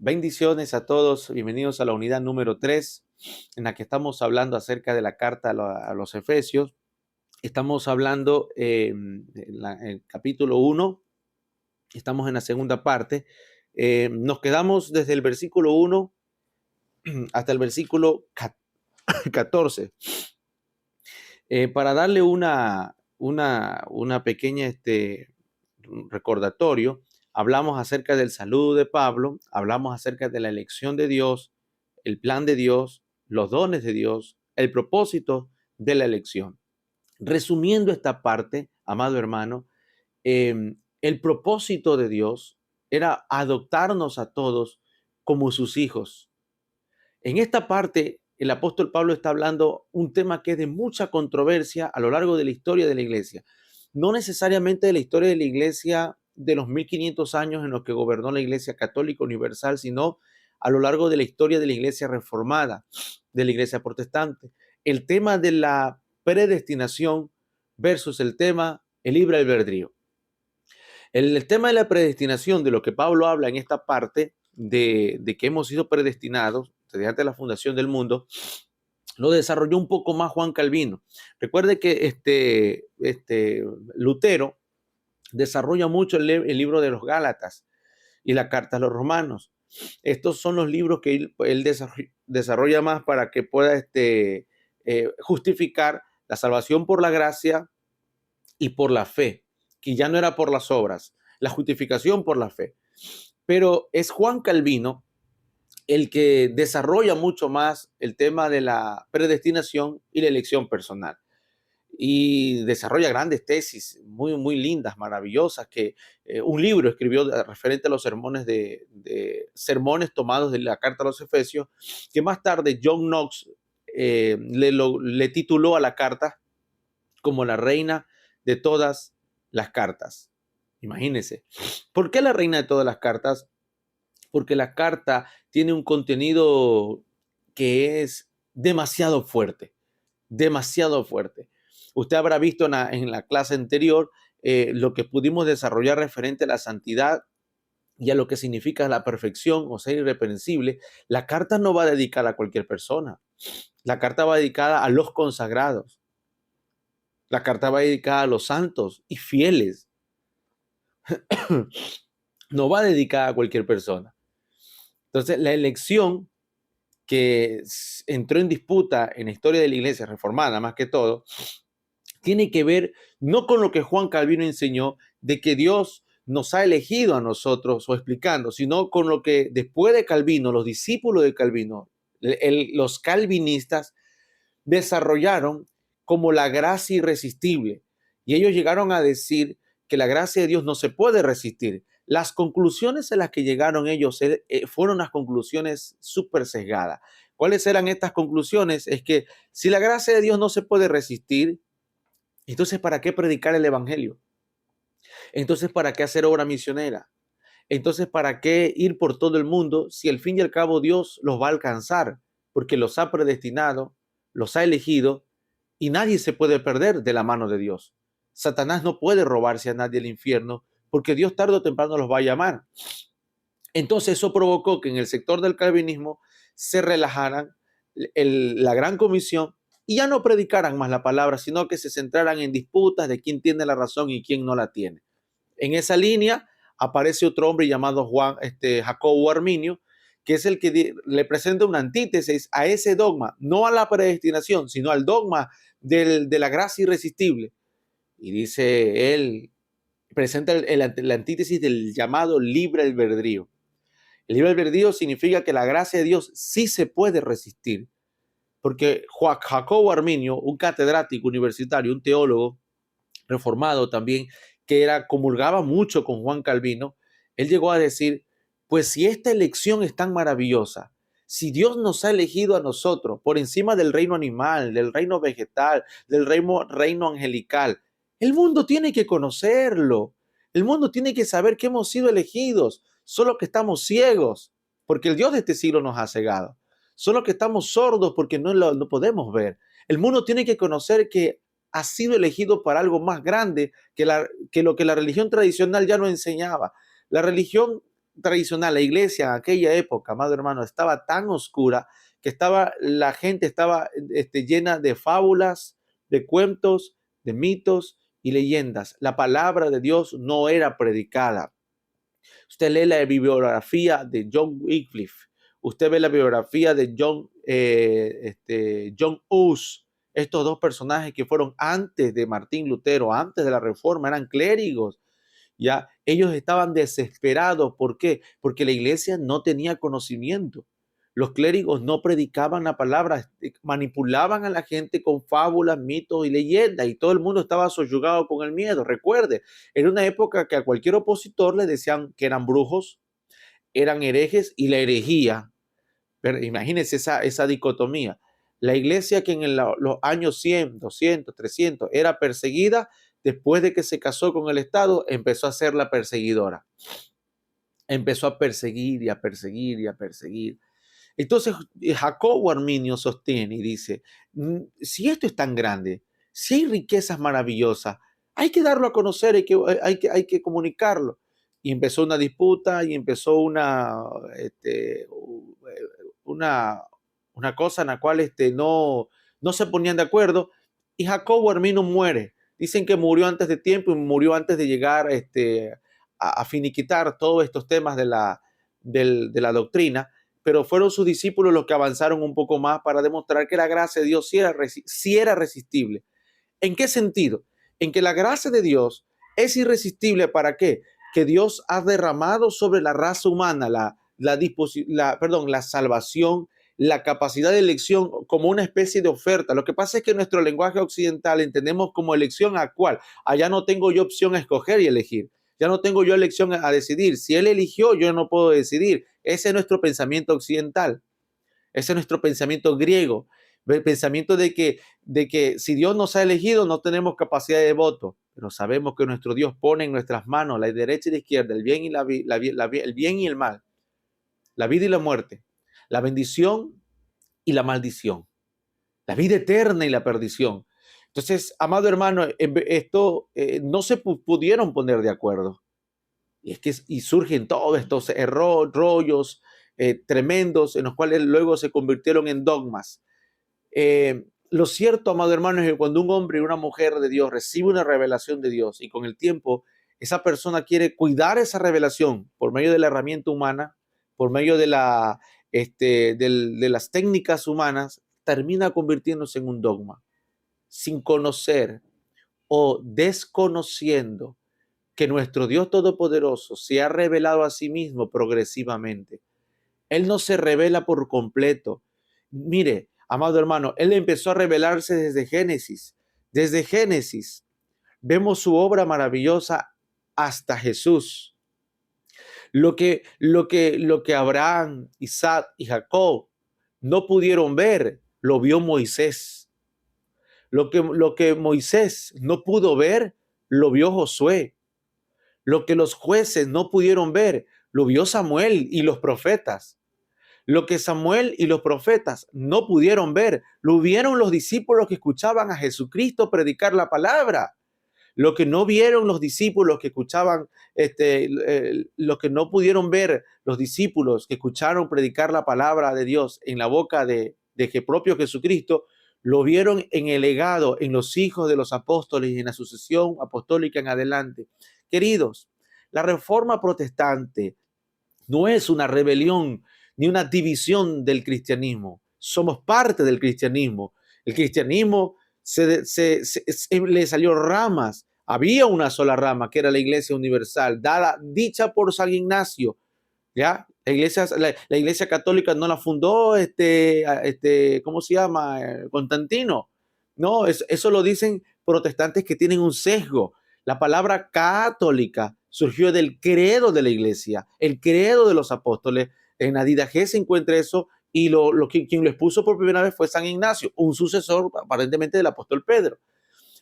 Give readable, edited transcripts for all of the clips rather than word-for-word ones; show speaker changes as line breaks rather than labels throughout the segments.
Bendiciones a todos, bienvenidos a la unidad número 3, en la que estamos hablando acerca de la carta a los Efesios. Estamos hablando en el capítulo 1, estamos en la segunda parte. Nos quedamos desde el versículo 1 hasta el versículo 14. Para darle una pequeña recordatorio, hablamos acerca del saludo de Pablo, hablamos acerca de la elección de Dios, el plan de Dios, los dones de Dios, el propósito de la elección. Resumiendo esta parte, amado hermano, el propósito de Dios era adoptarnos a todos como sus hijos. En esta parte, el apóstol Pablo está hablando un tema que es de mucha controversia a lo largo de la historia de la iglesia. No necesariamente de la historia de la iglesia de los 1500 años en los que gobernó la iglesia católica universal, sino a lo largo de la historia de la iglesia reformada, de la iglesia protestante. El tema de la predestinación versus el libre albedrío. El tema de la predestinación, de lo que Pablo habla en esta parte, de que hemos sido predestinados desde antes de la fundación del mundo, lo desarrolló un poco más Juan Calvino. Recuerde que Lutero desarrolla mucho el libro de los Gálatas y la carta a los Romanos. Estos son los libros que él desarrolla más para que pueda justificar la salvación por la gracia y por la fe, que ya no era por las obras, la justificación por la fe. Pero es Juan Calvino el que desarrolla mucho más el tema de la predestinación y la elección personal. Y desarrolla grandes tesis muy, muy lindas, maravillosas, que un libro escribió referente a los sermones de sermones tomados de la carta a los Efesios, que más tarde John Knox le tituló a la carta como la reina de todas las cartas. Imagínense. ¿Por qué la reina de todas las cartas? Porque la carta tiene un contenido que es demasiado fuerte, demasiado fuerte. Usted habrá visto en la clase anterior lo que pudimos desarrollar referente a la santidad y a lo que significa la perfección o ser irreprensible. La carta no va dedicada a cualquier persona. La carta va dedicada a los consagrados. La carta va dedicada a los santos y fieles. No va dedicada a cualquier persona. Entonces, la elección que entró en disputa en la historia de la iglesia reformada, más que todo, tiene que ver no con lo que Juan Calvino enseñó, de que Dios nos ha elegido a nosotros o explicando, sino con lo que después de Calvino, los discípulos de Calvino, los calvinistas, desarrollaron como la gracia irresistible. Y ellos llegaron a decir que la gracia de Dios no se puede resistir. Las conclusiones a las que llegaron ellos fueron unas conclusiones súper sesgadas. ¿Cuáles eran estas conclusiones? Es que si la gracia de Dios no se puede resistir, entonces ¿para qué predicar el evangelio? Entonces ¿para qué hacer obra misionera? Entonces ¿para qué ir por todo el mundo si al fin y al cabo Dios los va a alcanzar? Porque los ha predestinado, los ha elegido y nadie se puede perder de la mano de Dios. Satanás no puede robarse a nadie al infierno porque Dios tarde o temprano los va a llamar. Entonces eso provocó que en el sector del calvinismo se relajaran la gran comisión y ya no predicaran más la palabra, sino que se centraran en disputas de quién tiene la razón y quién no la tiene. En esa línea aparece otro hombre llamado Jacobo Arminio, que es el que le presenta una antítesis a ese dogma, no a la predestinación, sino al dogma de la gracia irresistible. Y dice él, presenta la antítesis del llamado libre albedrío. El libre albedrío significa que la gracia de Dios sí se puede resistir, porque Jacobo Arminio, un catedrático universitario, un teólogo reformado también, que comulgaba mucho con Juan Calvino, él llegó a decir, pues si esta elección es tan maravillosa, si Dios nos ha elegido a nosotros por encima del reino animal, del reino vegetal, del reino angelical, el mundo tiene que conocerlo, el mundo tiene que saber que hemos sido elegidos, solo que estamos ciegos, porque el Dios de este siglo nos ha cegado, solo que estamos sordos porque no podemos ver. El mundo tiene que conocer que ha sido elegido para algo más grande que lo que la religión tradicional ya no enseñaba. La religión tradicional, la iglesia en aquella época, amado hermano, estaba tan oscura que la gente estaba llena de fábulas, de cuentos, de mitos y leyendas. La palabra de Dios no era predicada. Usted lee la bibliografía de John Wycliffe, usted ve la biografía de John Hus, estos dos personajes que fueron antes de Martín Lutero, antes de la Reforma, eran clérigos. Ya, ellos estaban desesperados. ¿Por qué? Porque la iglesia no tenía conocimiento. Los clérigos no predicaban la palabra, manipulaban a la gente con fábulas, mitos y leyendas, y todo el mundo estaba soyugado con el miedo. Recuerde, era una época que a cualquier opositor le decían que eran brujos, eran herejes y la herejía. Pero imagínense esa dicotomía. La iglesia que en los años 100, 200, 300 era perseguida, después de que se casó con el Estado, empezó a ser la perseguidora. Empezó a perseguir y a perseguir y a perseguir. Entonces, Jacobo Arminio sostiene y dice, si esto es tan grande, si hay riquezas maravillosas, hay que darlo a conocer, hay que comunicarlo. Y empezó una disputa y empezó una cosa en la cual no se ponían de acuerdo, y Jacobo Arminio muere. Dicen que murió antes de tiempo y murió antes de llegar a finiquitar todos estos temas de la doctrina, pero fueron sus discípulos los que avanzaron un poco más para demostrar que la gracia de Dios sí era resistible. ¿En qué sentido? En que la gracia de Dios es irresistible. ¿Para qué? Que Dios ha derramado sobre la raza humana la salvación, la capacidad de elección como una especie de oferta. Lo que pasa es que en nuestro lenguaje occidental entendemos como elección a cuál. Allá no tengo yo opción a escoger y elegir. Ya no tengo yo elección a decidir. Si Él eligió, yo no puedo decidir. Ese es nuestro pensamiento occidental. Ese es nuestro pensamiento griego. El pensamiento de que si Dios nos ha elegido, no tenemos capacidad de voto. Pero sabemos que nuestro Dios pone en nuestras manos, la derecha y la izquierda, el bien y el bien y el mal, la vida y la muerte, la bendición y la maldición, la vida eterna y la perdición. Entonces, amado hermano, esto no se pudieron poner de acuerdo. Y surgen todos estos rollos tremendos en los cuales luego se convirtieron en dogmas. Lo cierto, amado hermano, es que cuando un hombre y una mujer de Dios recibe una revelación de Dios y con el tiempo esa persona quiere cuidar esa revelación por medio de la herramienta humana, por medio de las técnicas humanas, termina convirtiéndose en un dogma, sin conocer o desconociendo que nuestro Dios Todopoderoso se ha revelado a sí mismo progresivamente. Él no se revela por completo. Mire, amado hermano, Él empezó a revelarse desde Génesis. Desde Génesis vemos su obra maravillosa hasta Jesús. Lo que Abraham, Isaac y Jacob no pudieron ver, lo vio Moisés. Lo que Moisés no pudo ver, lo vio Josué. Lo que los jueces no pudieron ver, lo vio Samuel y los profetas. Lo que Samuel y los profetas no pudieron ver, lo vieron los discípulos que escuchaban a Jesucristo predicar la palabra. Lo que no vieron los discípulos que escuchaban, lo que no pudieron ver los discípulos que escucharon predicar la palabra de Dios en la boca de propio Jesucristo, lo vieron en el legado, en los hijos de los apóstoles y en la sucesión apostólica en adelante. Queridos, la reforma protestante no es una rebelión ni una división del cristianismo. Somos parte del cristianismo. El cristianismo le salió ramas. Había una sola rama, que era la Iglesia Universal, dicha por San Ignacio. ¿Ya? La iglesia católica no la fundó ¿cómo se llama? Constantino. No, eso lo dicen protestantes que tienen un sesgo. La palabra católica surgió del credo de la iglesia, el credo de los apóstoles. En la Didache se encuentra eso, y quien lo expuso por primera vez fue San Ignacio, un sucesor aparentemente del apóstol Pedro.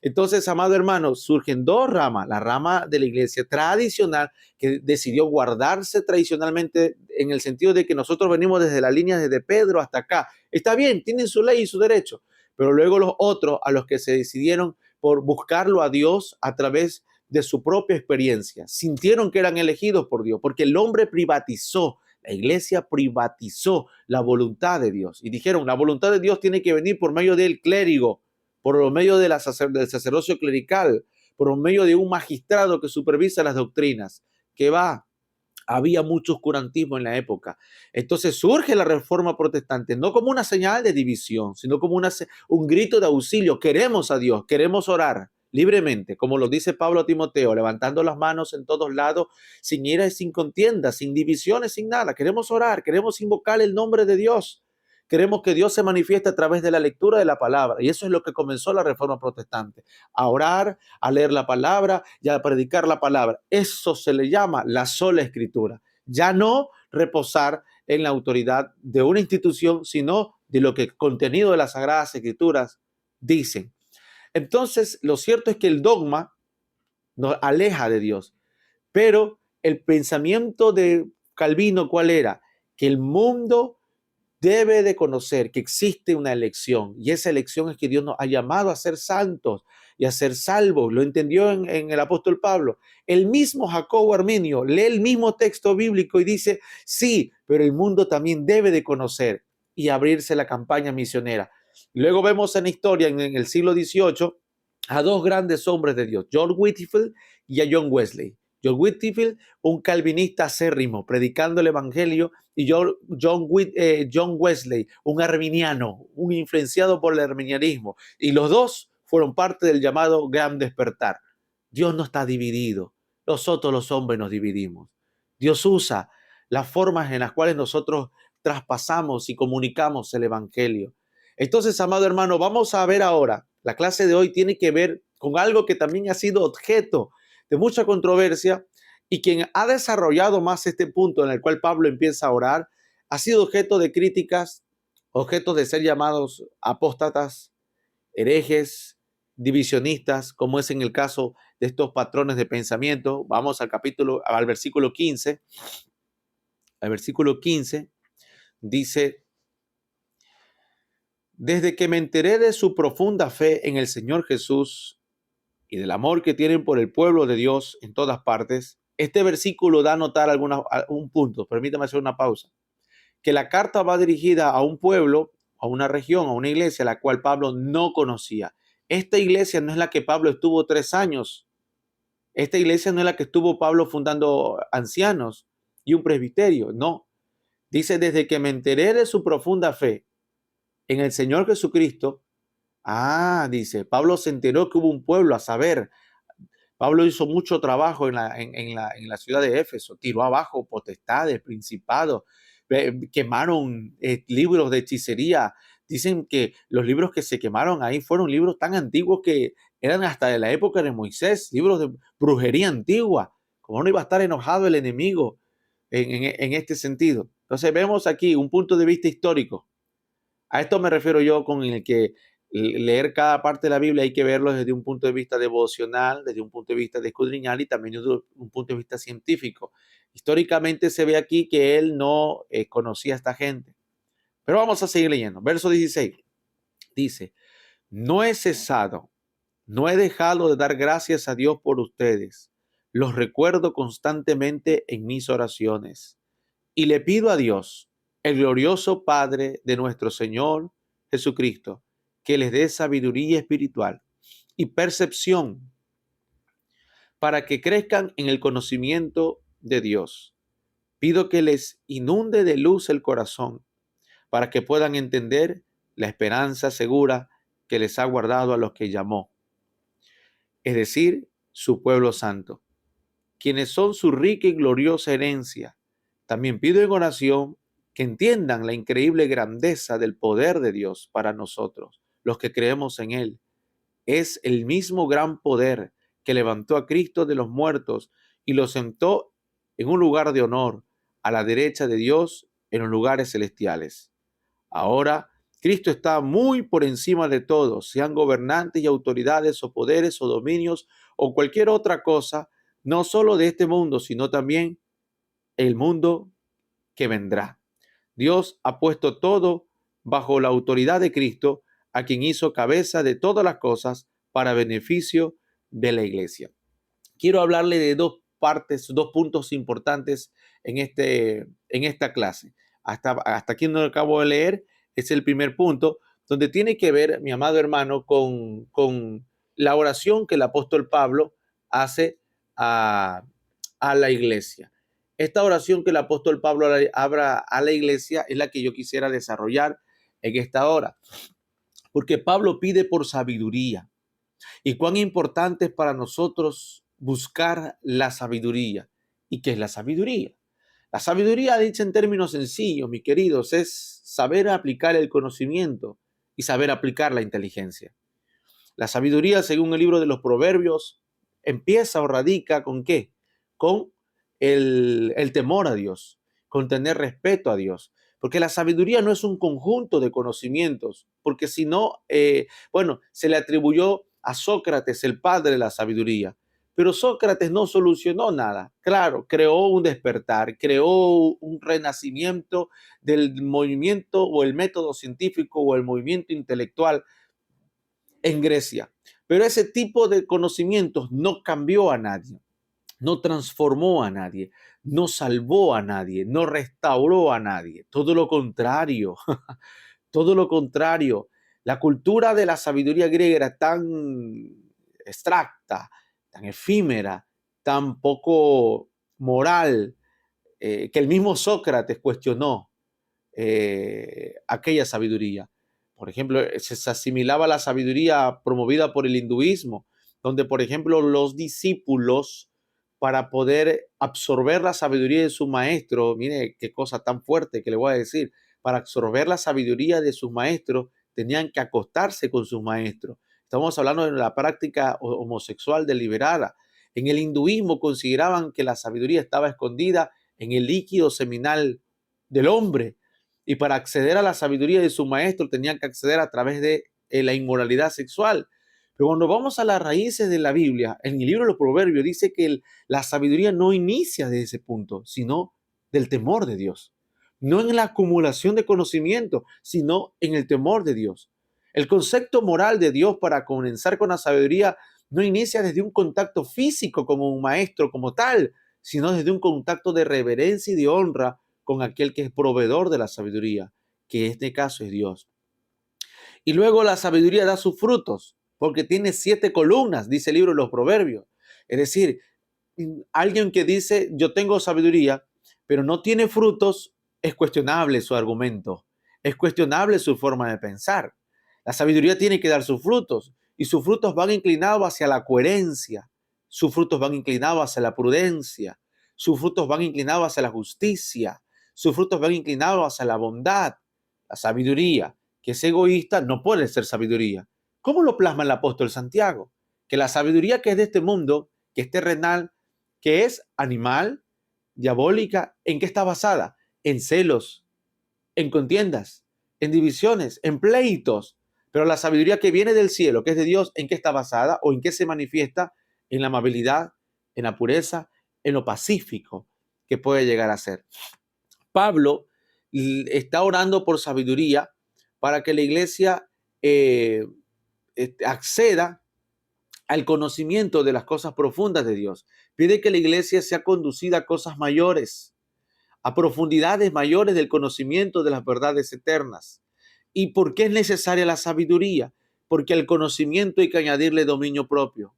Entonces, amado hermano, surgen dos ramas. La rama de la iglesia tradicional, que decidió guardarse tradicionalmente en el sentido de que nosotros venimos desde la línea desde Pedro hasta acá. Está bien, tienen su ley y su derecho, pero luego los otros a los que se decidieron por buscarlo a Dios a través de su propia experiencia. Sintieron que eran elegidos por Dios, porque el hombre privatizó, la iglesia privatizó la voluntad de Dios. Y dijeron, la voluntad de Dios tiene que venir por medio del clérigo, por medio de del sacerdocio clerical, por medio de un magistrado que supervisa las doctrinas, que va. Había mucho oscurantismo en la época. Entonces surge la reforma protestante, no como una señal de división, sino como un grito de auxilio. Queremos a Dios, queremos orar libremente, como lo dice Pablo a Timoteo, levantando las manos en todos lados, sin ira y sin contienda, sin divisiones, sin nada. Queremos orar, queremos invocar el nombre de Dios. Queremos que Dios se manifieste a través de la lectura de la palabra. Y eso es lo que comenzó la reforma protestante. A orar, a leer la palabra y a predicar la palabra. Eso se le llama la sola escritura. Ya no reposar en la autoridad de una institución, sino de lo que el contenido de las Sagradas Escrituras dicen. Entonces, lo cierto es que el dogma nos aleja de Dios. Pero el pensamiento de Calvino, ¿cuál era? Que el mundo debe de conocer que existe una elección, y esa elección es que Dios nos ha llamado a ser santos y a ser salvos. Lo entendió en el apóstol Pablo. El mismo Jacobo Arminio lee el mismo texto bíblico y dice, sí, pero el mundo también debe de conocer y abrirse la campaña misionera. Luego vemos en la historia, en el siglo XVIII, a dos grandes hombres de Dios, John Whitefield y a John Wesley. John Whitefield, un calvinista acérrimo, predicando el evangelio, y John Wesley, un arminiano, un influenciado por el arminianismo. Y los dos fueron parte del llamado Gran Despertar. Dios no está dividido. Nosotros los hombres nos dividimos. Dios usa las formas en las cuales nosotros traspasamos y comunicamos el evangelio. Entonces, amado hermano, vamos a ver ahora, la clase de hoy tiene que ver con algo que también ha sido objeto de mucha controversia, y quien ha desarrollado más este punto en el cual Pablo empieza a orar, ha sido objeto de críticas, objeto de ser llamados apóstatas, herejes, divisionistas, como es en el caso de estos patrones de pensamiento. Vamos al versículo 15. Al versículo 15 dice: desde que me enteré de su profunda fe en el Señor Jesús y del amor que tienen por el pueblo de Dios en todas partes, este versículo da a notar un punto. Permítame hacer una pausa. Que la carta va dirigida a un pueblo, a una región, a una iglesia, la cual Pablo no conocía. Esta iglesia no es la que Pablo estuvo 3 años. Esta iglesia no es la que estuvo Pablo fundando ancianos y un presbiterio. No. Dice, desde que me enteré de su profunda fe en el Señor Jesucristo. Dice, Pablo se enteró que hubo un pueblo, a saber, Pablo hizo mucho trabajo en la ciudad de Éfeso, tiró abajo potestades, principados, quemaron libros de hechicería. Dicen que los libros que se quemaron ahí fueron libros tan antiguos que eran hasta de la época de Moisés, libros de brujería antigua. ¿Cómo no iba a estar enojado el enemigo en este sentido? Entonces vemos aquí un punto de vista histórico. A esto me refiero yo con el que leer cada parte de la Biblia hay que verlo desde un punto de vista devocional, desde un punto de vista de escudriñar y también desde un punto de vista científico. Históricamente se ve aquí que él no conocía a esta gente. Pero vamos a seguir leyendo. Verso 16 dice, no he cesado, no he dejado de dar gracias a Dios por ustedes. Los recuerdo constantemente en mis oraciones. Y le pido a Dios, el glorioso Padre de nuestro Señor Jesucristo, que les dé sabiduría espiritual y percepción para que crezcan en el conocimiento de Dios. Pido que les inunde de luz el corazón para que puedan entender la esperanza segura que les ha guardado a los que llamó, es decir, su pueblo santo, quienes son su rica y gloriosa herencia. También pido en oración que entiendan la increíble grandeza del poder de Dios para nosotros, los que creemos en Él. Es el mismo gran poder que levantó a Cristo de los muertos y lo sentó en un lugar de honor a la derecha de Dios en los lugares celestiales. Ahora, Cristo está muy por encima de todos, sean gobernantes y autoridades o poderes o dominios o cualquier otra cosa, no solo de este mundo, sino también el mundo que vendrá. Dios ha puesto todo bajo la autoridad de Cristo, a quien hizo cabeza de todas las cosas para beneficio de la iglesia. quiero hablarle de dos partes, dos puntos importantes en esta clase. Hasta aquí no lo acabo de leer, es el primer punto, donde tiene que ver, mi amado hermano, con la oración que el apóstol Pablo hace a la iglesia. Esta oración que el apóstol Pablo abra a la iglesia es la que yo quisiera desarrollar en esta hora, porque Pablo pide por sabiduría. Y cuán importante es para nosotros buscar la sabiduría. ¿Y qué es la sabiduría? La sabiduría, dicha en términos sencillos, mis queridos, es saber aplicar el conocimiento y saber aplicar la inteligencia. La sabiduría, según el libro de los Proverbios, empieza o radica ¿con qué? Con el temor a Dios, con tener respeto a Dios. Porque la sabiduría no es un conjunto de conocimientos, porque si no, bueno, se le atribuyó a Sócrates, el padre de la sabiduría. Pero Sócrates no solucionó nada. Claro, creó un despertar, creó un renacimiento del movimiento o el método científico o el movimiento intelectual en Grecia. Pero ese tipo de conocimientos no cambió a nadie, no transformó a nadie, no salvó a nadie, no restauró a nadie. Todo lo contrario, todo lo contrario. La cultura de la sabiduría griega era tan abstracta, tan efímera, tan poco moral, que el mismo Sócrates cuestionó aquella sabiduría. Por ejemplo, se asimilaba a la sabiduría promovida por el hinduismo, donde, por ejemplo, los discípulos, para poder absorber la sabiduría de su maestro, mire qué cosa tan fuerte que le voy a decir, para absorber la sabiduría de sus maestros, tenían que acostarse con sus maestros. Estamos hablando de la práctica homosexual deliberada. En el hinduismo consideraban que la sabiduría estaba escondida en el líquido seminal del hombre, y para acceder a la sabiduría de su maestro tenían que acceder a través de la inmoralidad sexual. Pero cuando vamos a las raíces de la Biblia, en el libro de los Proverbios dice que la sabiduría no inicia de ese punto, sino del temor de Dios. No en la acumulación de conocimiento, sino en el temor de Dios. El concepto moral de Dios para comenzar con la sabiduría no inicia desde un contacto físico como un maestro como tal, sino desde un contacto de reverencia y de honra con aquel que es proveedor de la sabiduría, que en este caso es Dios. Y luego la sabiduría da sus frutos, porque tiene 7 columnas, dice el libro de los Proverbios. Es decir, alguien que dice yo tengo sabiduría, pero no tiene frutos, es cuestionable su argumento, es cuestionable su forma de pensar. La sabiduría tiene que dar sus frutos, y sus frutos van inclinados hacia la coherencia, sus frutos van inclinados hacia la prudencia, sus frutos van inclinados hacia la justicia, sus frutos van inclinados hacia la bondad. La sabiduría que es egoísta no puede ser sabiduría. ¿Cómo lo plasma el apóstol Santiago? Que la sabiduría que es de este mundo, que es terrenal, que es animal, diabólica, ¿en qué está basada? En celos, en contiendas, en divisiones, en pleitos. Pero la sabiduría que viene del cielo, que es de Dios, ¿en qué está basada o en qué se manifiesta? En la amabilidad, en la pureza, en lo pacífico que puede llegar a ser. Pablo está orando por sabiduría para que la iglesia acceda al conocimiento de las cosas profundas de Dios. Pide que la iglesia sea conducida a cosas mayores, a profundidades mayores del conocimiento de las verdades eternas. ¿Y por qué es necesaria la sabiduría? Porque al conocimiento hay que añadirle dominio propio.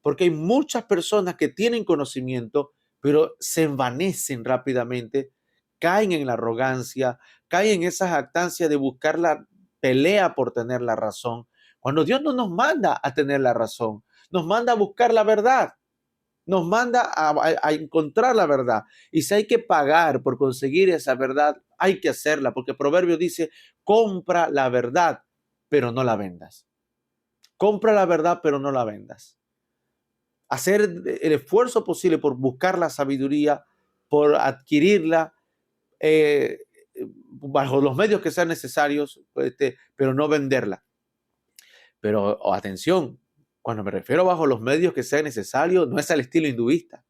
Porque hay muchas personas que tienen conocimiento, pero se envanecen rápidamente, caen en la arrogancia, caen en esa jactancia de buscar la pelea por tener la razón, cuando Dios no nos manda a tener la razón, nos manda a buscar la verdad, nos manda a encontrar la verdad. Y si hay que pagar por conseguir esa verdad, hay que hacerla, porque Proverbio dice, compra la verdad, pero no la vendas. Compra la verdad, pero no la vendas. Hacer el esfuerzo posible por buscar la sabiduría, por adquirirla, bajo los medios que sean necesarios, pero no venderla. Pero atención, cuando me refiero bajo los medios que sean necesarios, no es al estilo hinduista,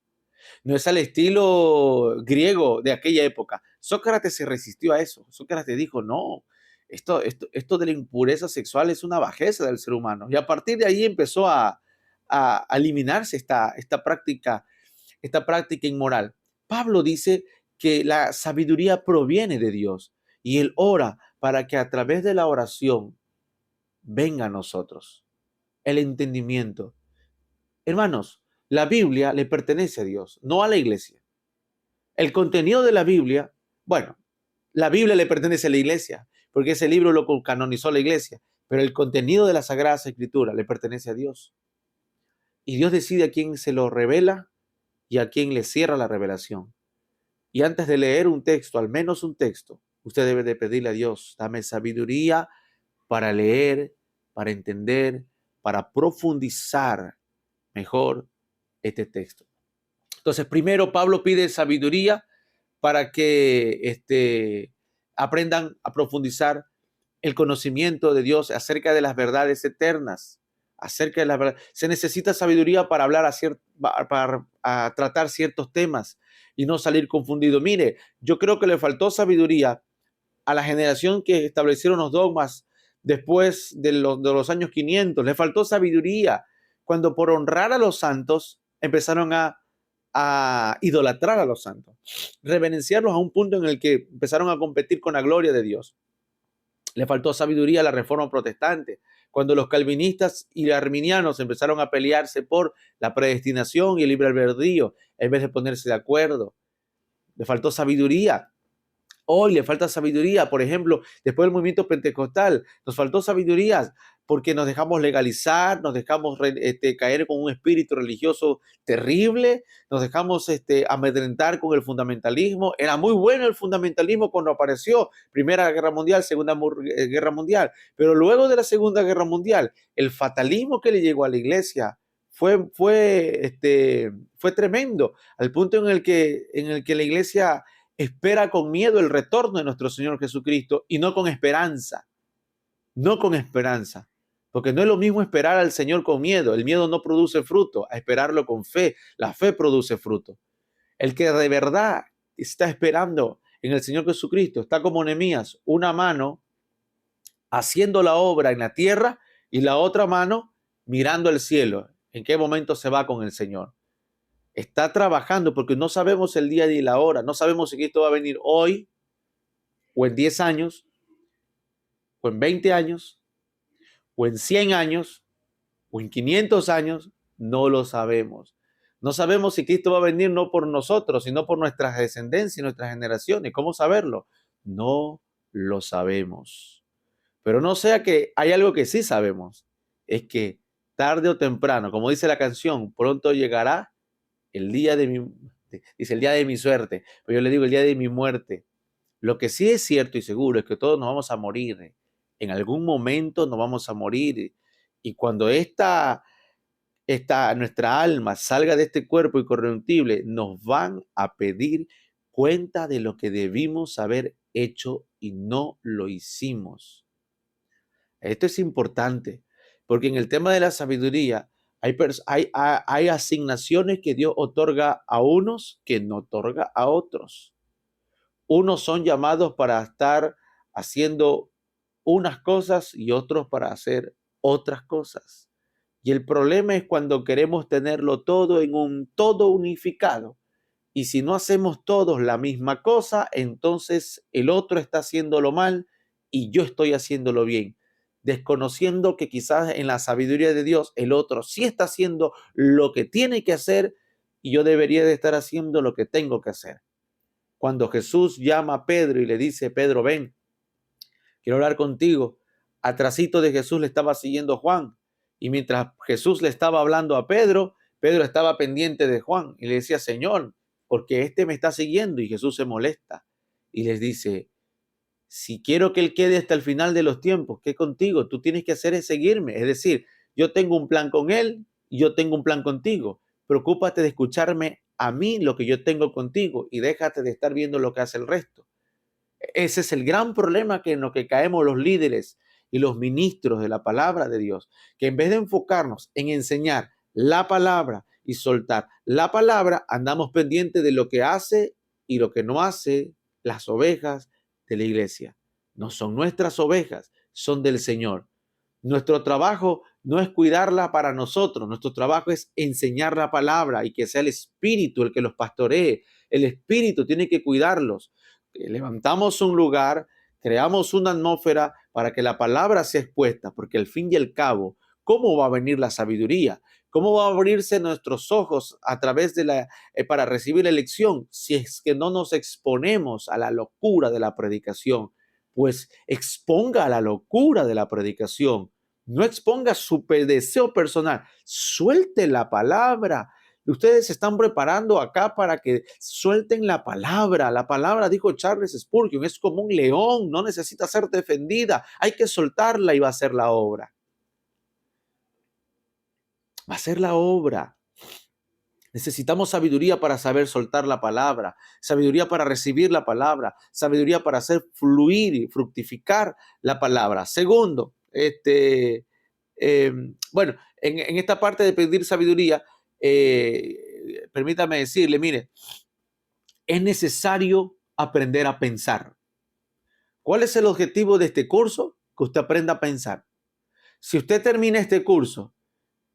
no es al estilo griego de aquella época. Sócrates se resistió a eso. Sócrates dijo, no, esto de la impureza sexual es una bajeza del ser humano. Y a partir de ahí empezó a a eliminarse esta práctica inmoral. Pablo dice que la sabiduría proviene de Dios y él ora para que a través de la oración venga a nosotros el entendimiento. Hermanos, la Biblia le pertenece a Dios, no a la iglesia. El contenido de la Biblia, bueno, la Biblia le pertenece a la iglesia, porque ese libro lo canonizó la iglesia, pero el contenido de la Sagrada Escritura le pertenece a Dios. Y Dios decide a quién se lo revela y a quién le cierra la revelación. Y antes de leer un texto, al menos un texto, usted debe de pedirle a Dios, dame sabiduría para leer, para entender, para profundizar mejor este texto. Entonces, primero Pablo pide sabiduría para que aprendan a profundizar el conocimiento de Dios acerca de las verdades eternas, acerca de la verdad. Se necesita sabiduría para hablar para tratar ciertos temas y no salir confundido. Mire, yo creo que le faltó sabiduría a la generación que establecieron los dogmas después de los años 500. Le faltó sabiduría cuando por honrar a los santos empezaron a idolatrar a los santos, reverenciarlos a un punto en el que empezaron a competir con la gloria de Dios. Le faltó sabiduría a la Reforma Protestante, cuando los calvinistas y los arminianos empezaron a pelearse por la predestinación y el libre albedrío en vez de ponerse de acuerdo. Le faltó sabiduría. Hoy le falta sabiduría, por ejemplo, después del movimiento pentecostal, nos faltó sabiduría porque nos dejamos legalizar, nos dejamos caer con un espíritu religioso terrible, nos dejamos amedrentar con el fundamentalismo. Era muy bueno el fundamentalismo cuando apareció Primera Guerra Mundial, Segunda Guerra Mundial, pero luego de la Segunda Guerra Mundial, el fatalismo que le llegó a la iglesia fue tremendo, al punto en el que la iglesia espera con miedo el retorno de nuestro Señor Jesucristo y no con esperanza. No con esperanza. Porque no es lo mismo esperar al Señor con miedo. El miedo no produce fruto. A esperarlo con fe. La fe produce fruto. El que de verdad está esperando en el Señor Jesucristo está como Nehemías, una mano haciendo la obra en la tierra y la otra mano mirando al cielo. ¿En qué momento se va con el Señor? Está trabajando porque no sabemos el día y la hora, no sabemos si esto va a venir hoy o en 10 años o en 20 años o en 100 años o en 500 años, no lo sabemos. No sabemos si Cristo va a venir no por nosotros, sino por nuestras descendencias y nuestras generaciones. ¿Cómo saberlo? No lo sabemos. Pero no sea que hay algo que sí sabemos, es que tarde o temprano, como dice la canción, pronto llegará el día dice el día de mi suerte, pero yo le digo el día de mi muerte. Lo que sí es cierto y seguro es que todos nos vamos a morir. En algún momento nos vamos a morir. Y cuando nuestra alma salga de este cuerpo incorruptible, nos van a pedir cuenta de lo que debimos haber hecho y no lo hicimos. Esto es importante, porque en el tema de la sabiduría hay asignaciones que Dios otorga a unos que no otorga a otros. Unos son llamados para estar haciendo unas cosas y otros para hacer otras cosas. Y el problema es cuando queremos tenerlo todo en un todo unificado. Y si no hacemos todos la misma cosa, entonces el otro está haciéndolo mal y yo estoy haciéndolo bien, desconociendo que quizás en la sabiduría de Dios el otro sí está haciendo lo que tiene que hacer y yo debería de estar haciendo lo que tengo que hacer. Cuando Jesús llama a Pedro y le dice, Pedro, ven, quiero hablar contigo. Atrasito de Jesús le estaba siguiendo Juan. Y mientras Jesús le estaba hablando a Pedro, Pedro estaba pendiente de Juan y le decía, Señor, porque este me está siguiendo. Y Jesús se molesta y les dice, si quiero que él quede hasta el final de los tiempos, ¿qué contigo? Tú tienes que hacer es seguirme. Es decir, yo tengo un plan con él y yo tengo un plan contigo. Preocúpate de escucharme a mí lo que yo tengo contigo y déjate de estar viendo lo que hace el resto. Ese es el gran problema en lo que caemos los líderes y los ministros de la palabra de Dios, que en vez de enfocarnos en enseñar la palabra y soltar la palabra, andamos pendientes de lo que hace y lo que no hace las ovejas de la iglesia. No son nuestras ovejas, son del Señor. Nuestro trabajo no es cuidarla para nosotros, nuestro trabajo es enseñar la palabra y que sea el Espíritu el que los pastoree. El Espíritu tiene que cuidarlos. Levantamos un lugar, creamos una atmósfera para que la palabra sea expuesta, porque al fin y al cabo, ¿cómo va a venir la sabiduría? ¿Cómo va a abrirse nuestros ojos a través de para recibir la lección si es que no nos exponemos a la locura de la predicación? Pues exponga a la locura de la predicación. No exponga su deseo personal. Suelte la palabra. Ustedes se están preparando acá para que suelten la palabra. La palabra, dijo Charles Spurgeon, es como un león, no necesita ser defendida. Hay que soltarla y va a ser la obra. Va a ser la obra. Necesitamos sabiduría para saber soltar la palabra, sabiduría para recibir la palabra, sabiduría para hacer fluir y fructificar la palabra. Segundo, bueno, en esta parte de pedir sabiduría, permítame decirle, mire, es necesario aprender a pensar. ¿Cuál es el objetivo de este curso? Que usted aprenda a pensar. Si usted termina este curso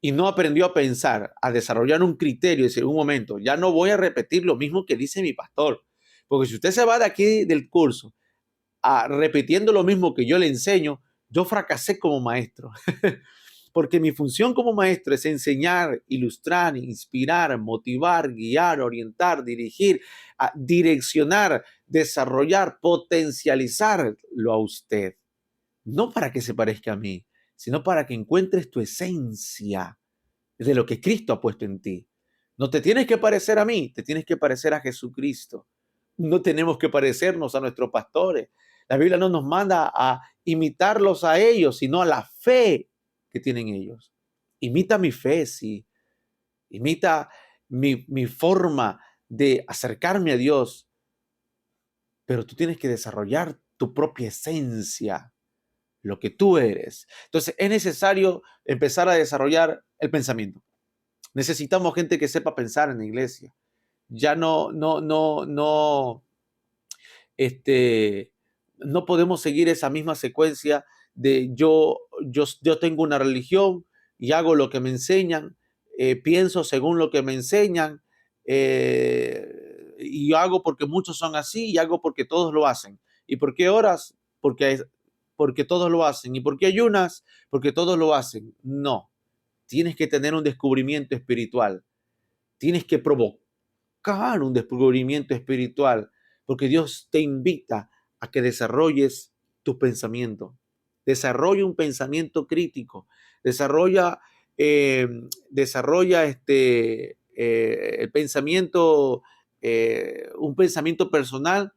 y no aprendió a pensar, a desarrollar un criterio, decir, un momento, ya no voy a repetir lo mismo que dice mi pastor, porque si usted se va de aquí del curso repitiendo lo mismo que yo le enseño, yo fracasé como maestro. Porque mi función como maestro es enseñar, ilustrar, inspirar, motivar, guiar, orientar, dirigir, direccionar, desarrollar, potencializarlo a usted. No para que se parezca a mí, sino para que encuentres tu esencia de lo que Cristo ha puesto en ti. No te tienes que parecer a mí, te tienes que parecer a Jesucristo. No tenemos que parecernos a nuestros pastores. La Biblia no nos manda a imitarlos a ellos, sino a la fe que tienen ellos. Imita mi fe, sí. Imita mi forma de acercarme a Dios, pero tú tienes que desarrollar tu propia esencia, lo que tú eres. Entonces es necesario empezar a desarrollar el pensamiento. Necesitamos gente que sepa pensar en la iglesia. Ya no podemos seguir esa misma secuencia de yo tengo una religión y hago lo que me enseñan, pienso según lo que me enseñan, y hago porque muchos son así y hago porque todos lo hacen. ¿Y por qué oras? Porque todos lo hacen. ¿Y por qué ayunas? Porque todos lo hacen. No, tienes que tener un descubrimiento espiritual. Tienes que provocar un descubrimiento espiritual, porque Dios te invita a que desarrolles tu pensamiento. Desarrolla un pensamiento crítico. Desarrolla, el pensamiento, un pensamiento personal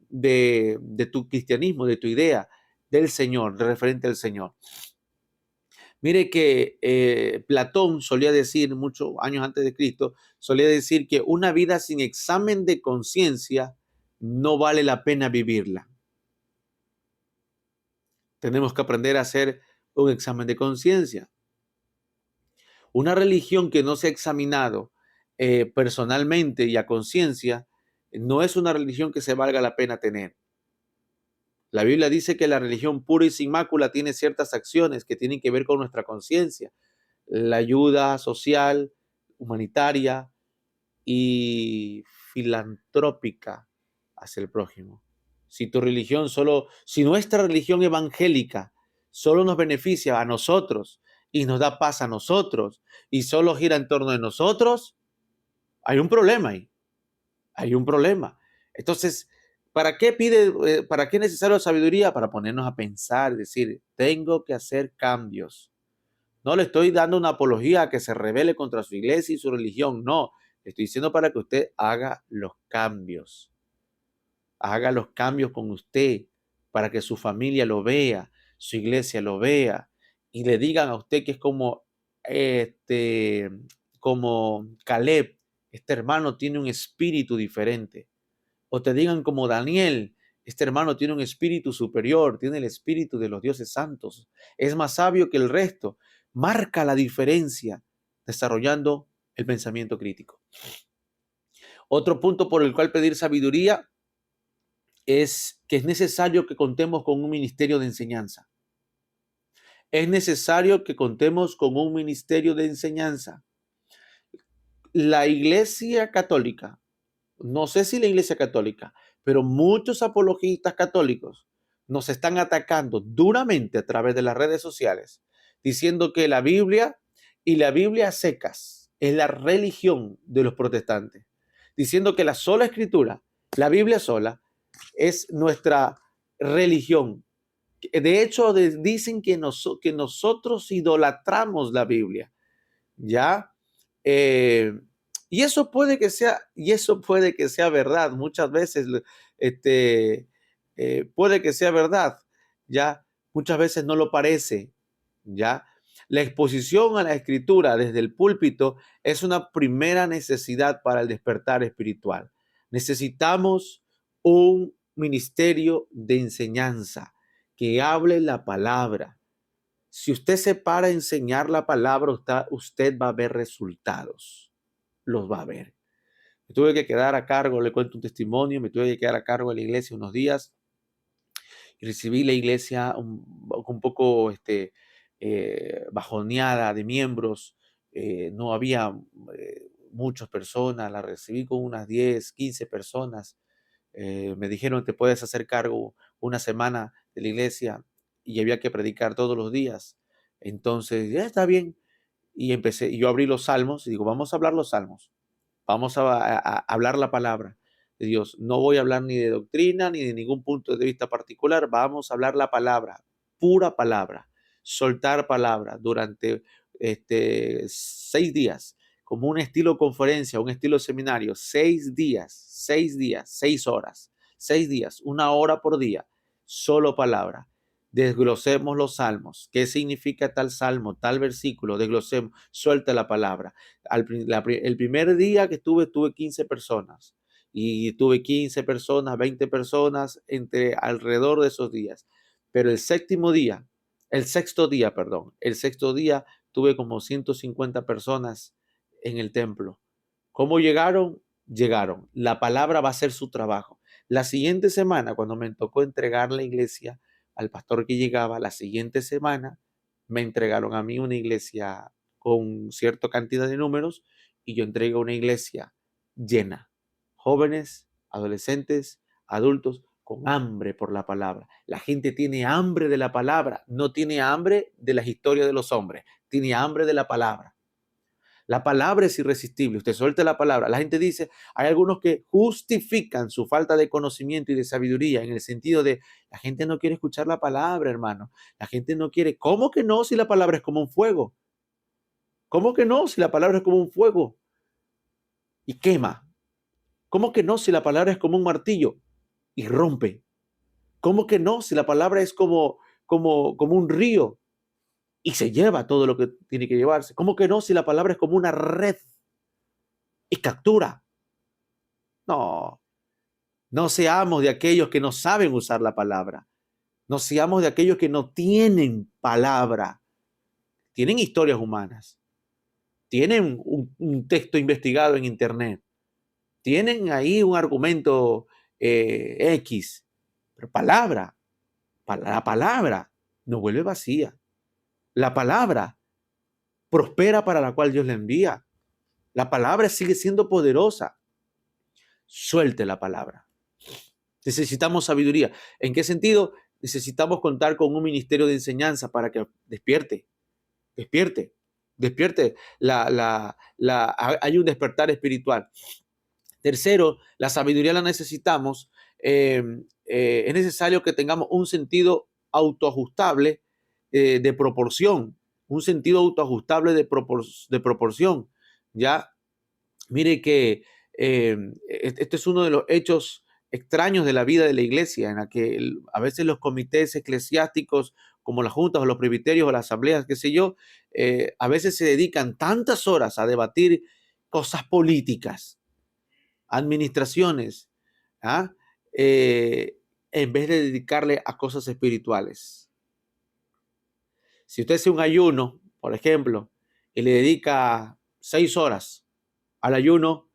de tu cristianismo, de tu idea del Señor, referente al Señor. Mire que Platón solía decir, muchos años antes de Cristo, solía decir que una vida sin examen de conciencia no vale la pena vivirla. Tenemos que aprender a hacer un examen de conciencia. Una religión que no se ha examinado personalmente y a conciencia no es una religión que se valga la pena tener. La Biblia dice que la religión pura y sin mácula tiene ciertas acciones que tienen que ver con nuestra conciencia. La ayuda social, humanitaria y filantrópica hacia el prójimo. Si nuestra religión evangélica solo nos beneficia a nosotros y nos da paz a nosotros y solo gira en torno de nosotros, hay un problema ahí. Hay un problema. Entonces, ¿para qué es necesario sabiduría? Para ponernos a pensar, decir, tengo que hacer cambios. No le estoy dando una apología a que se rebele contra su iglesia y su religión. No, le estoy diciendo para que usted haga los cambios. Haga los cambios con usted para que su familia lo vea, su iglesia lo vea y le digan a usted que es como Caleb, este hermano tiene un espíritu diferente. O te digan como Daniel, este hermano tiene un espíritu superior, tiene el espíritu de los dioses santos, es más sabio que el resto. Marca la diferencia desarrollando el pensamiento crítico. Otro punto por el cual pedir sabiduría es que es necesario que contemos con un ministerio de enseñanza. Es necesario que contemos con un ministerio de enseñanza. La Iglesia Católica, no sé si la Iglesia Católica, pero muchos apologistas católicos nos están atacando duramente a través de las redes sociales, diciendo que la Biblia y la Biblia a secas es la religión de los protestantes, diciendo que la sola escritura, la Biblia sola, es nuestra religión. De hecho, dicen que nosotros idolatramos la Biblia, ¿ya? Eh, y eso puede que sea verdad. Muchas veces, este, puede que sea verdad, ¿ya? Muchas veces no lo parece, ¿ya? La exposición a la escritura desde el púlpito es una primera necesidad para el despertar espiritual. Necesitamos un ministerio de enseñanza que hable la palabra. Si usted se para a enseñar la palabra, usted va a ver resultados. Los va a ver. Me tuve que quedar a cargo, le cuento un testimonio, me tuve que quedar a cargo de la iglesia unos días y recibí la iglesia un poco bajoneada de miembros. No había muchas personas, la recibí con unas 10, 15 personas. Me dijeron, te puedes hacer cargo una semana de la iglesia y había que predicar todos los días. Entonces, ya está bien. Y yo abrí los salmos y digo, vamos a hablar los salmos. Vamos a hablar la palabra de Dios. No voy a hablar ni de doctrina ni de ningún punto de vista particular. Vamos a hablar la palabra, pura palabra, soltar palabra durante 6 días, como un estilo conferencia, un estilo seminario. 6 días, 6 días, 6 horas, 6 días, 1 hora por día, solo palabra. Desglosemos los salmos. ¿Qué significa tal salmo, tal versículo? Desglosemos, suelta la palabra. El primer día que tuve 15 personas y tuve 15 personas, 20 personas entre alrededor de esos días. Pero el sexto día tuve como 150 personas en el templo. ¿Cómo llegaron? Llegaron. La palabra va a hacer su trabajo. La siguiente semana, cuando me tocó entregar la iglesia al pastor que llegaba, la siguiente semana me entregaron a mí una iglesia con cierta cantidad de números y yo entrego una iglesia llena. Jóvenes, adolescentes, adultos con hambre por la palabra. La gente tiene hambre de la palabra, no tiene hambre de las historias de los hombres, tiene hambre de la palabra. La palabra es irresistible. Usted suelta la palabra. La gente dice, hay algunos que justifican su falta de conocimiento y de sabiduría en el sentido de, la gente no quiere escuchar la palabra, hermano. La gente no quiere. ¿Cómo que no si la palabra es como un fuego? ¿Cómo que no si la palabra es como un fuego y quema? ¿Cómo que no si la palabra es como un martillo y rompe? ¿Cómo que no si la palabra es como un río y se lleva todo lo que tiene que llevarse? ¿Cómo que no si la palabra es como una red y captura? No, no seamos de aquellos que no saben usar la palabra. No seamos de aquellos que no tienen palabra. Tienen historias humanas. Tienen un texto investigado en internet. Tienen ahí un argumento X. Pero la palabra no vuelve vacía. La palabra prospera para la cual Dios la envía. La palabra sigue siendo poderosa. Suelte la palabra. Necesitamos sabiduría. ¿En qué sentido? Necesitamos contar con un ministerio de enseñanza para que despierte. Hay un despertar espiritual. Tercero, la sabiduría la necesitamos. Es necesario que tengamos un sentido autoajustable de proporción, un sentido autoajustable de proporción. Ya, mire que este es uno de los hechos extraños de la vida de la iglesia, en la que a veces los comités eclesiásticos, como las juntas o los presbiterios o las asambleas, qué sé yo, a veces se dedican tantas horas a debatir cosas políticas, administraciones, ¿ah? En vez de dedicarle a cosas espirituales. Si usted hace un ayuno, por ejemplo, y le dedica 6 horas al ayuno,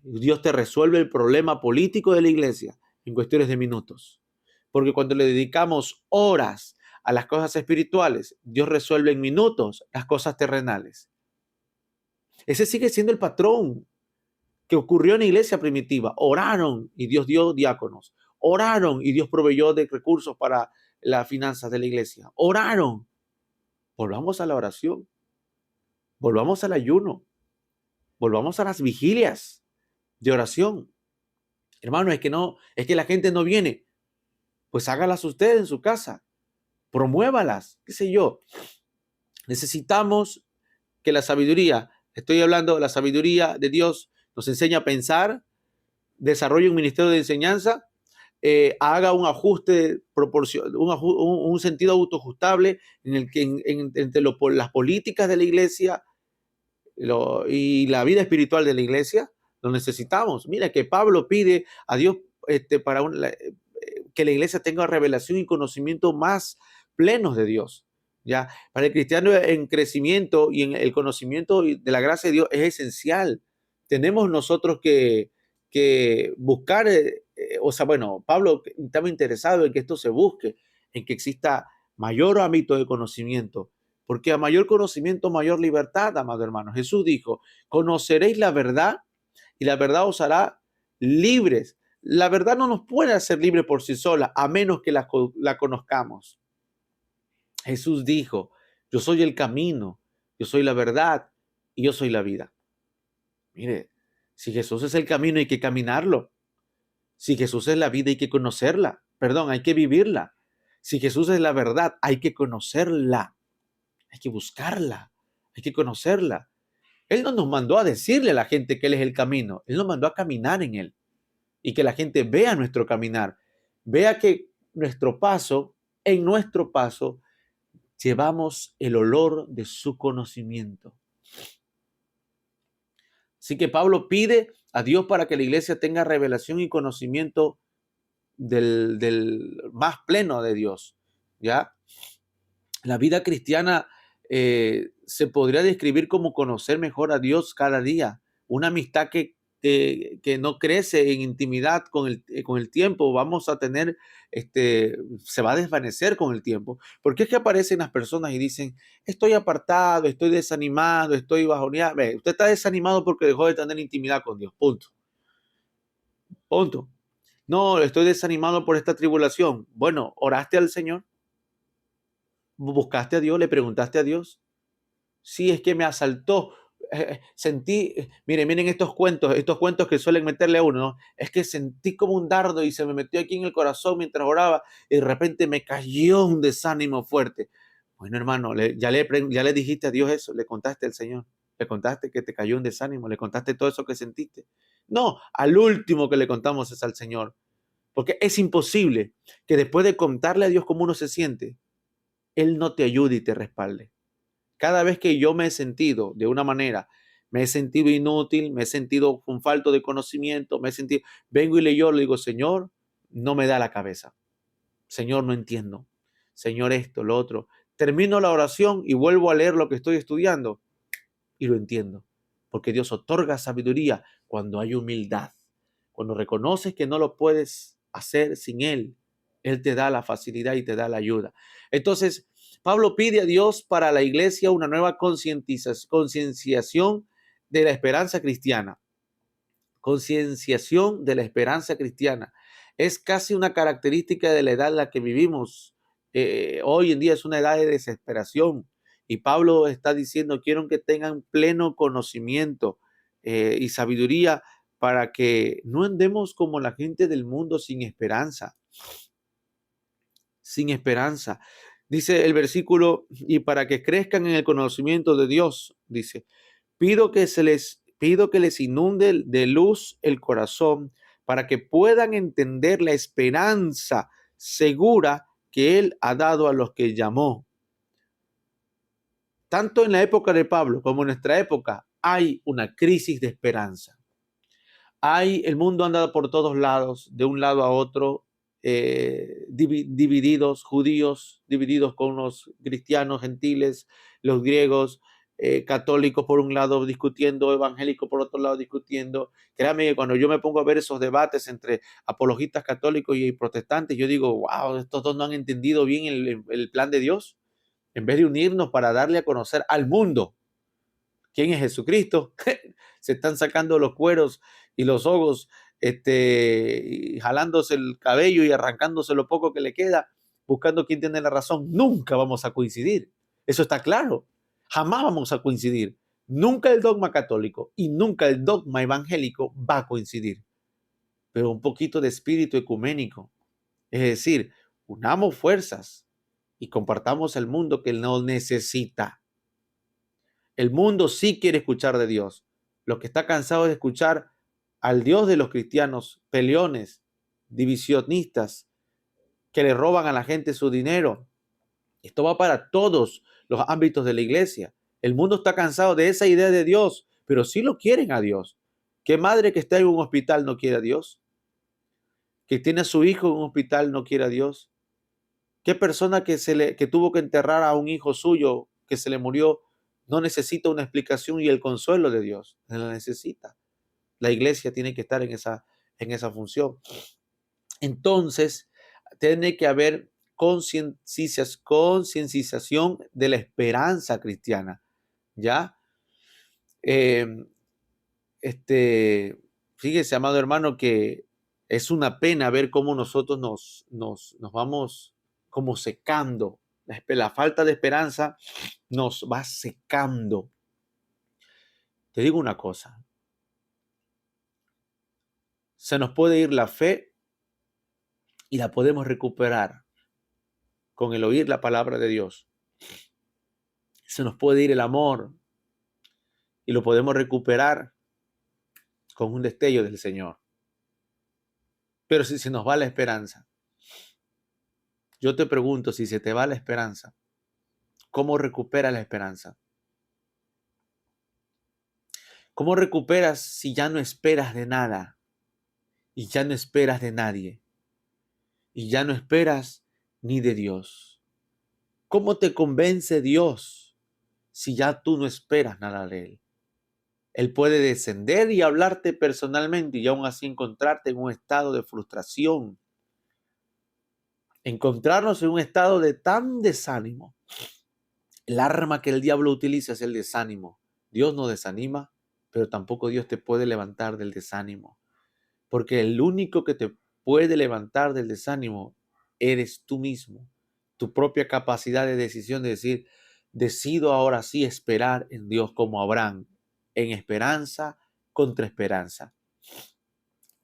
Dios te resuelve el problema político de la iglesia en cuestiones de minutos. Porque cuando le dedicamos horas a las cosas espirituales, Dios resuelve en minutos las cosas terrenales. Ese sigue siendo el patrón que ocurrió en la iglesia primitiva. Oraron y Dios dio diáconos. Oraron y Dios proveyó de recursos para las finanzas de la iglesia. Oraron. Volvamos a la oración. Volvamos al ayuno. Volvamos a las vigilias de oración. Hermano, es que la gente no viene. Pues hágalas usted en su casa. Promuévalas, qué sé yo. Necesitamos que la sabiduría, estoy hablando de la sabiduría de Dios, nos enseña a pensar, desarrolle un ministerio de enseñanza, haga un ajuste un sentido autoajustable en el que entre las políticas de la iglesia y la vida espiritual de la iglesia. Lo necesitamos. Mira que Pablo pide a Dios para que la iglesia tenga revelación y conocimiento más plenos de Dios. ¿Ya? Para el cristiano en crecimiento y en el conocimiento de la gracia de Dios es esencial. Tenemos nosotros que buscar, Pablo estaba interesado en que esto se busque, en que exista mayor ámbito de conocimiento, porque a mayor conocimiento, mayor libertad, amado hermano. Jesús dijo, conoceréis la verdad y la verdad os hará libres. La verdad no nos puede hacer libres por sí sola, a menos que la conozcamos. Jesús dijo, yo soy el camino, yo soy la verdad y yo soy la vida. Mire, si Jesús es el camino, hay que caminarlo. Si Jesús es la vida, hay que conocerla. Perdón, hay que vivirla. Si Jesús es la verdad, hay que conocerla. Hay que buscarla. Hay que conocerla. Él no nos mandó a decirle a la gente que Él es el camino. Él nos mandó a caminar en Él. Y que la gente vea nuestro caminar. Vea que en nuestro paso, llevamos el olor de su conocimiento. Así que Pablo pide a Dios para que la iglesia tenga revelación y conocimiento del más pleno de Dios. ¿Ya? La vida cristiana se podría describir como conocer mejor a Dios cada día. Una amistad que no crece en intimidad con el tiempo, vamos a tener, se va a desvanecer con el tiempo. Porque es que aparecen las personas y dicen, estoy apartado, estoy desanimado, estoy bajoneado. Usted está desanimado porque dejó de tener intimidad con Dios, punto. Punto. No, estoy desanimado por esta tribulación. Bueno, ¿oraste al Señor? ¿Buscaste a Dios? ¿Le preguntaste a Dios? Sí, es que me asaltó. Sentí, miren estos cuentos que suelen meterle a uno, ¿no? Es que sentí como un dardo y se me metió aquí en el corazón mientras oraba y de repente me cayó un desánimo fuerte. Bueno, hermano, ya le dijiste a Dios eso, le contaste al Señor, le contaste que te cayó un desánimo, le contaste todo eso que sentiste. No, al último que le contamos es al Señor, porque es imposible que después de contarle a Dios cómo uno se siente, Él no te ayude y te respalde. Cada vez que yo me he sentido de una manera, me he sentido inútil, me he sentido con falta de conocimiento, vengo y le digo, Señor, no me da la cabeza. Señor, no entiendo. Señor, esto, lo otro. Termino la oración y vuelvo a leer lo que estoy estudiando y lo entiendo. Porque Dios otorga sabiduría cuando hay humildad. Cuando reconoces que no lo puedes hacer sin Él, Él te da la facilidad y te da la ayuda. Entonces, Pablo pide a Dios para la iglesia una nueva concienciación de la esperanza cristiana. Concienciación de la esperanza cristiana. Es casi una característica de la edad en la que vivimos. Hoy en día es una edad de desesperación. Y Pablo está diciendo, quiero que tengan pleno conocimiento y sabiduría para que no andemos como la gente del mundo sin esperanza. Sin esperanza. Dice el versículo, y para que crezcan en el conocimiento de Dios, dice, pido que les inunde de luz el corazón para que puedan entender la esperanza segura que Él ha dado a los que llamó. Tanto en la época de Pablo como en nuestra época hay una crisis de esperanza. El mundo anda por todos lados, de un lado a otro, divididos, judíos divididos con los cristianos, gentiles, los griegos, católicos por un lado discutiendo, evangélicos por otro lado discutiendo. Créame que cuando yo me pongo a ver esos debates entre apologistas católicos y protestantes, yo digo, wow, estos dos no han entendido bien el plan de Dios. En vez de unirnos para darle a conocer al mundo quién es Jesucristo, se están sacando los cueros y los ojos, y jalándose el cabello y arrancándose lo poco que le queda, buscando quién tiene la razón. Nunca vamos a coincidir. Eso está claro. Jamás vamos a coincidir. Nunca el dogma católico y nunca el dogma evangélico va a coincidir. Pero un poquito de espíritu ecuménico. Es decir, unamos fuerzas y compartamos el mundo que nos necesita. El mundo sí quiere escuchar de Dios. Lo que está cansado de escuchar al Dios de los cristianos, peleones, divisionistas, que le roban a la gente su dinero. Esto va para todos los ámbitos de la iglesia. El mundo está cansado de esa idea de Dios, pero sí lo quieren a Dios. ¿Qué madre que está en un hospital no quiere a Dios? ¿Que tiene a su hijo en un hospital no quiere a Dios? ¿Qué persona que tuvo que enterrar a un hijo suyo que se le murió no necesita una explicación y el consuelo de Dios? No la necesita. La iglesia tiene que estar en esa función. Entonces, tiene que haber concienciación de la esperanza cristiana, ¿ya? Eh, Fíjese, amado hermano, que es una pena ver cómo nosotros nos vamos como secando. La falta de esperanza nos va secando. Te digo una cosa, se nos puede ir la fe y la podemos recuperar con el oír la palabra de Dios. Se nos puede ir el amor y lo podemos recuperar con un destello del Señor. Pero si se nos va la esperanza, yo te pregunto, si se te va la esperanza, ¿cómo recuperas la esperanza? ¿Cómo recuperas si ya no esperas de nada y ya no esperas de nadie y ya no esperas ni de Dios? ¿Cómo te convence Dios si ya tú no esperas nada de Él? Él puede descender y hablarte personalmente y aún así encontrarte en un estado de frustración, encontrarnos en un estado de tan desánimo. El arma que el diablo utiliza es el desánimo. Dios no desanima, pero tampoco Dios te puede levantar del desánimo. Porque el único que te puede levantar del desánimo eres tú mismo. Tu propia capacidad de decisión de decir, decido ahora sí esperar en Dios como Abraham, en esperanza contra esperanza.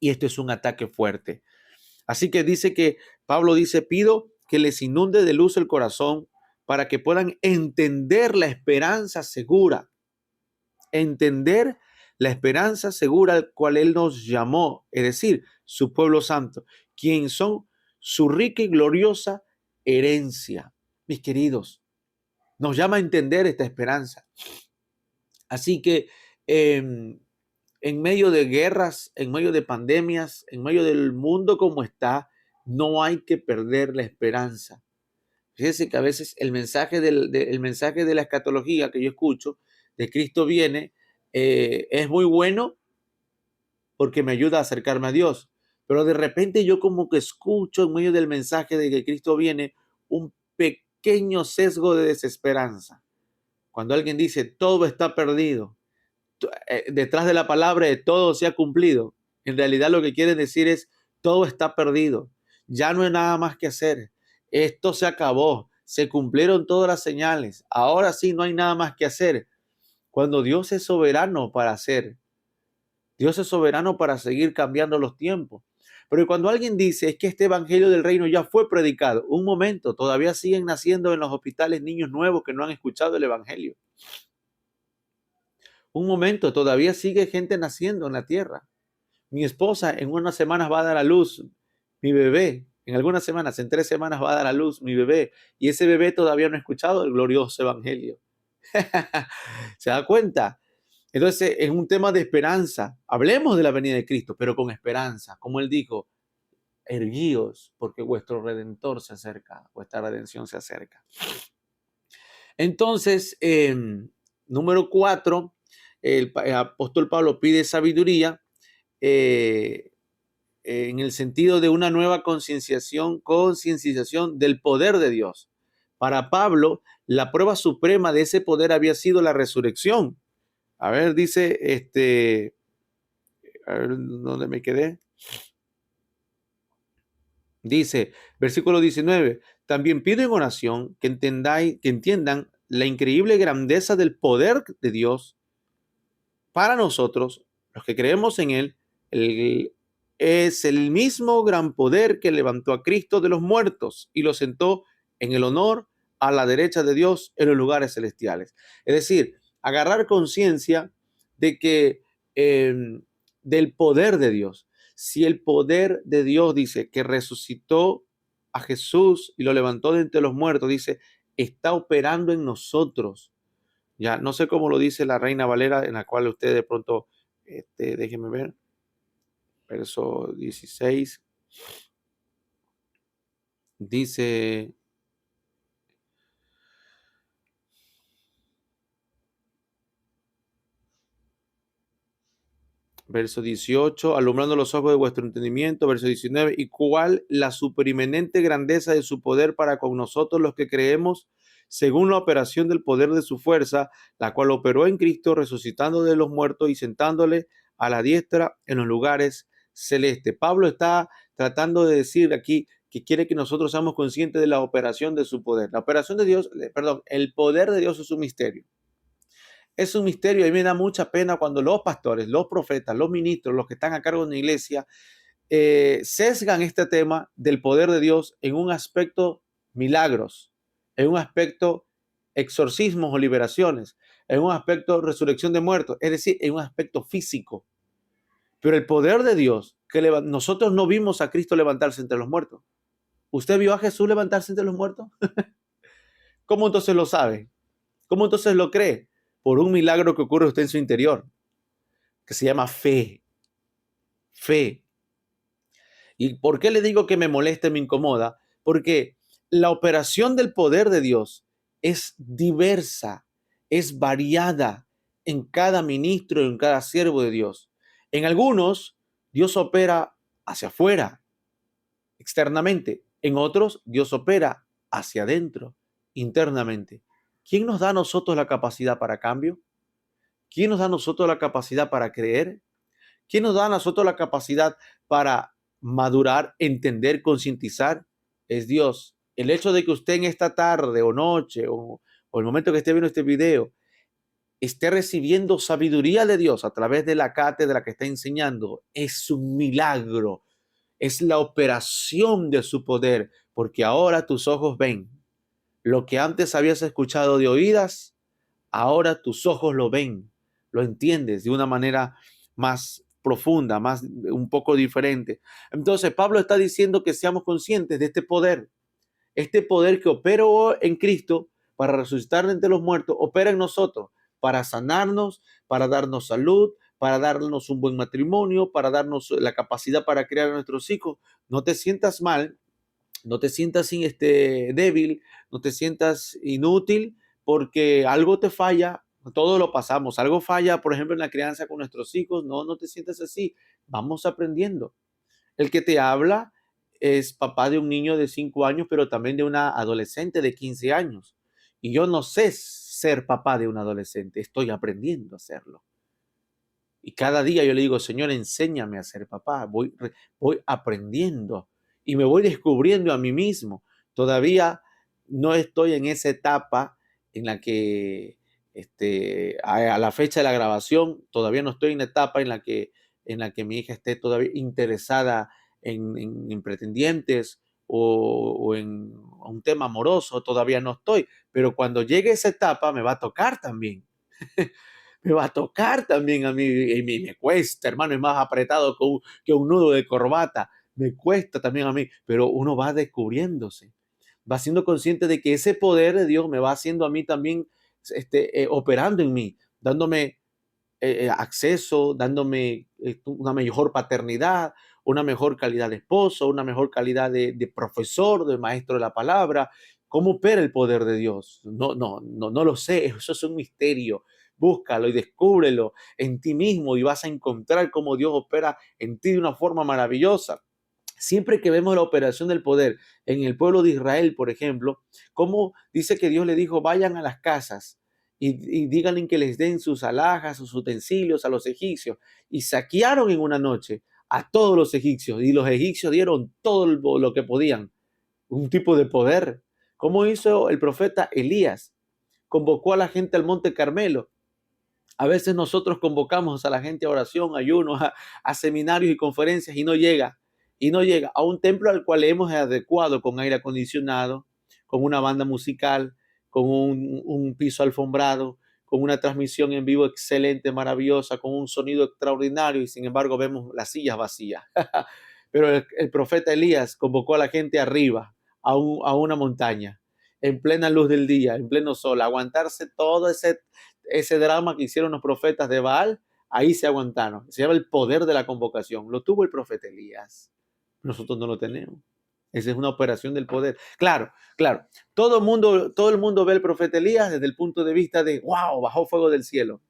Y esto es un ataque fuerte. Así que Pablo dice, pido que les inunde de luz el corazón para que puedan entender la esperanza segura, entender la esperanza segura al cual Él nos llamó, es decir, su pueblo santo, quien son su rica y gloriosa herencia. Mis queridos, nos llama a entender esta esperanza. Así que en medio de guerras, en medio de pandemias, en medio del mundo como está, no hay que perder la esperanza. Fíjense que a veces el mensaje de la escatología que yo escucho, de Cristo viene, es muy bueno porque me ayuda a acercarme a Dios. Pero de repente yo como que escucho en medio del mensaje de que Cristo viene un pequeño sesgo de desesperanza. Cuando alguien dice todo está perdido, detrás de la palabra de todo se ha cumplido, en realidad lo que quieren decir es todo está perdido, ya no hay nada más que hacer, esto se acabó, se cumplieron todas las señales, ahora sí no hay nada más que hacer. Cuando Dios es soberano para hacer, Dios es soberano para seguir cambiando los tiempos. Pero cuando alguien dice es que este evangelio del reino ya fue predicado, un momento, todavía siguen naciendo en los hospitales niños nuevos que no han escuchado el evangelio. Un momento, todavía sigue gente naciendo en la tierra. Mi esposa en unas semanas va a dar a luz mi bebé. En algunas semanas, en 3 semanas va a dar a luz mi bebé. Y ese bebé todavía no ha escuchado el glorioso evangelio. ¿Se da cuenta? Entonces es un tema de esperanza. Hablemos de la venida de Cristo, pero con esperanza. Como Él dijo, erguíos porque vuestro Redentor se acerca, vuestra redención se acerca. Entonces, Número 4, el apóstol Pablo pide sabiduría en el sentido de una nueva concienciación del poder de Dios. Para Pablo, la prueba suprema de ese poder había sido la resurrección. A ver, dice, a ver, ¿dónde me quedé? Dice, versículo 19, también pido en oración que entiendan la increíble grandeza del poder de Dios para nosotros, los que creemos en Él. Es el mismo gran poder que levantó a Cristo de los muertos y lo sentó en el honor a la derecha de Dios en los lugares celestiales. Es decir, agarrar conciencia de que del poder de Dios. Si el poder de Dios dice que resucitó a Jesús y lo levantó de entre los muertos, dice, está operando en nosotros. Ya, no sé cómo lo dice la Reina Valera, en la cual usted de pronto, déjeme ver, verso 16, dice, verso 18, alumbrando los ojos de vuestro entendimiento, verso 19, y cuál la superimenente grandeza de su poder para con nosotros los que creemos, según la operación del poder de su fuerza, la cual operó en Cristo, resucitando de los muertos y sentándole a la diestra en los lugares celestes. Pablo está tratando de decir aquí que quiere que nosotros seamos conscientes de la operación de su poder. La operación de Dios, perdón, el poder de Dios es un misterio. Es un misterio y a mí me da mucha pena cuando los pastores, los profetas, los ministros, los que están a cargo de una iglesia, sesgan este tema del poder de Dios en un aspecto milagros, en un aspecto exorcismos o liberaciones, en un aspecto resurrección de muertos, es decir, en un aspecto físico. Pero el poder de Dios, nosotros no vimos a Cristo levantarse entre los muertos. ¿Usted vio a Jesús levantarse entre los muertos? ¿Cómo entonces lo sabe? ¿Cómo entonces lo cree? Por un milagro que ocurre usted en su interior, que se llama fe. Fe. ¿Y por qué le digo que me molesta y me incomoda? Porque la operación del poder de Dios es diversa, es variada en cada ministro y en cada siervo de Dios. En algunos, Dios opera hacia afuera, externamente. En otros, Dios opera hacia adentro, internamente. ¿Quién nos da a nosotros la capacidad para cambio? ¿Quién nos da a nosotros la capacidad para creer? ¿Quién nos da a nosotros la capacidad para madurar, entender, concientizar? Es Dios. El hecho de que usted en esta tarde o noche o el momento que esté viendo este video esté recibiendo sabiduría de Dios a través de la cátedra que está enseñando es un milagro. Es la operación de su poder, porque ahora tus ojos ven. Lo que antes habías escuchado de oídas, ahora tus ojos lo ven, lo entiendes de una manera más profunda, más un poco diferente. Entonces, Pablo está diciendo que seamos conscientes de este poder que opera en Cristo para resucitar entre los muertos, opera en nosotros para sanarnos, para darnos salud, para darnos un buen matrimonio, para darnos la capacidad para criar a nuestros hijos. No te sientas mal, no te sientas débil, no te sientas inútil porque algo te falla, todo lo pasamos, algo falla, por ejemplo, en la crianza con nuestros hijos, no te sientas así, vamos aprendiendo. El que te habla es papá de un niño de 5 años, pero también de una adolescente de 15 años. Y yo no sé ser papá de un adolescente, estoy aprendiendo a hacerlo. Y cada día yo le digo, Señor, enséñame a ser papá. Voy aprendiendo y me voy descubriendo a mí mismo. Todavía no estoy en esa etapa en la que, a la fecha de la grabación, todavía no estoy en la etapa en la que mi hija esté todavía interesada en pretendientes o en un tema amoroso. Todavía no estoy. Pero cuando llegue esa etapa me va a tocar también. Me va a tocar también a mí, y me cuesta, hermano, es más apretado que un nudo de corbata, me cuesta también a mí, pero uno va descubriéndose, va siendo consciente de que ese poder de Dios me va haciendo a mí también, operando en mí, dándome acceso, dándome una mejor paternidad, una mejor calidad de esposo, una mejor calidad de profesor, de maestro de la palabra, ¿Cómo opera el poder de Dios? No lo sé, eso es un misterio. Búscalo y descúbrelo en ti mismo y vas a encontrar cómo Dios opera en ti de una forma maravillosa. Siempre que vemos la operación del poder en el pueblo de Israel, por ejemplo, como dice que Dios le dijo, vayan a las casas y díganle que les den sus alhajas, sus utensilios a los egipcios. Y saquearon en una noche a todos los egipcios y los egipcios dieron todo lo que podían. Un tipo de poder. Como hizo el profeta Elías. Convocó a la gente al Monte Carmelo. A veces nosotros convocamos a la gente a oración, ayuno, a seminarios y conferencias y no llega. Y no llega a un templo al cual hemos adecuado con aire acondicionado, con una banda musical, con un piso alfombrado, con una transmisión en vivo excelente, maravillosa, con un sonido extraordinario y sin embargo vemos las sillas vacías. Pero el profeta Elías convocó a la gente arriba, a una montaña, en plena luz del día, en pleno sol, aguantarse todo ese drama que hicieron los profetas de Baal, ahí se aguantaron. Se llama el poder de la convocación. Lo tuvo el profeta Elías. Nosotros no lo tenemos. Esa es una operación del poder. Claro, claro. Todo el mundo ve al profeta Elías desde el punto de vista de, wow, bajó fuego del cielo.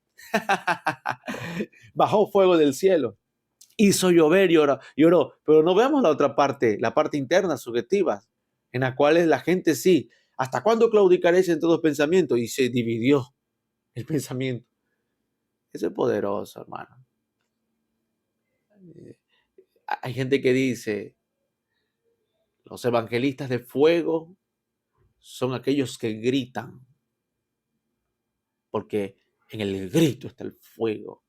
Bajó fuego del cielo. Hizo llover y lloró. Pero no veamos la otra parte, la parte interna, subjetiva, en la cual la gente sí. ¿Hasta cuándo claudicaréis en todos pensamientos? Y se dividió el pensamiento. Eso es poderoso, hermano. Hay gente que dice, los evangelistas de fuego son aquellos que gritan, porque en el grito está el fuego.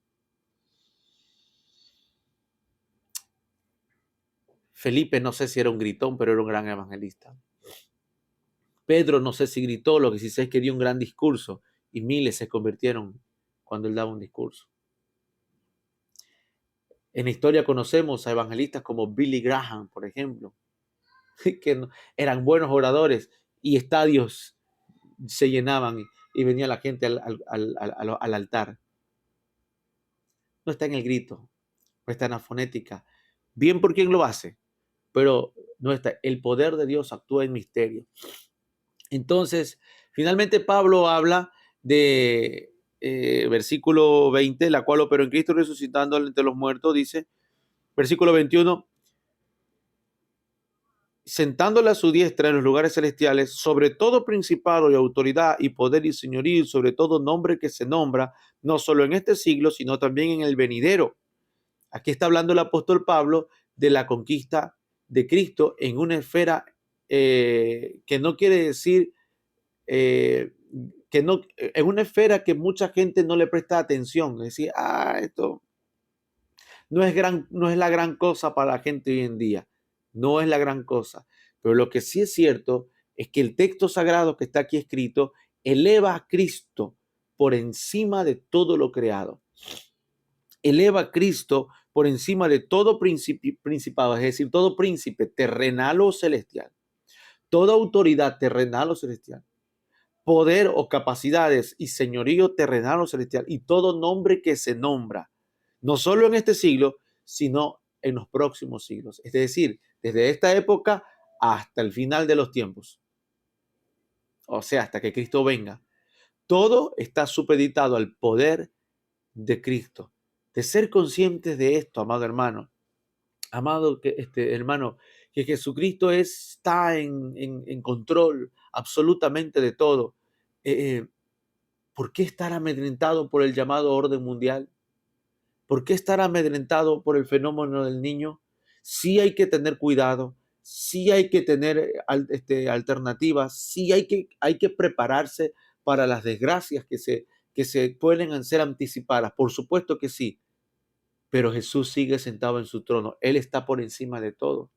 Felipe no sé si era un gritón, pero era un gran evangelista. Pedro no sé si gritó, lo que sí sé es que dio un gran discurso y miles se convirtieron cuando él daba un discurso. En la historia conocemos a evangelistas como Billy Graham, por ejemplo, que eran buenos oradores y estadios se llenaban y venía la gente al altar. No está en el grito, no está en la fonética. Bien por quien lo hace, pero no está. El poder de Dios actúa en misterio. Entonces, finalmente Pablo habla de versículo 20, la cual operó en Cristo resucitando entre los muertos, dice, versículo 21, sentándole a su diestra en los lugares celestiales, sobre todo principado y autoridad y poder y señorío, sobre todo nombre que se nombra, no solo en este siglo, sino también en el venidero. Aquí está hablando el apóstol Pablo de la conquista de Cristo en una esfera que no quiere decir que no, en una esfera que mucha gente no le presta atención. Es decir, esto no es la gran cosa para la gente hoy en día. No es la gran cosa. Pero lo que sí es cierto es que el texto sagrado que está aquí escrito eleva a Cristo por encima de todo lo creado. Eleva a Cristo por encima de todo principado, es decir, todo príncipe terrenal o celestial, toda autoridad terrenal o celestial, poder o capacidades y señorío terrenal o celestial y todo nombre que se nombra, no solo en este siglo, sino en los próximos siglos. Es decir, desde esta época hasta el final de los tiempos. O sea, hasta que Cristo venga. Todo está supeditado al poder de Cristo. De ser conscientes de esto, amado hermano, hermano, que Jesucristo está en control absolutamente de todo. ¿Por qué estar amedrentado por el llamado orden mundial? ¿Por qué estar amedrentado por el fenómeno del niño? Sí hay que tener cuidado, sí hay que tener alternativas, sí hay que prepararse para las desgracias que se pueden ser anticipadas. Por supuesto que sí, pero Jesús sigue sentado en su trono. Él está por encima de todo.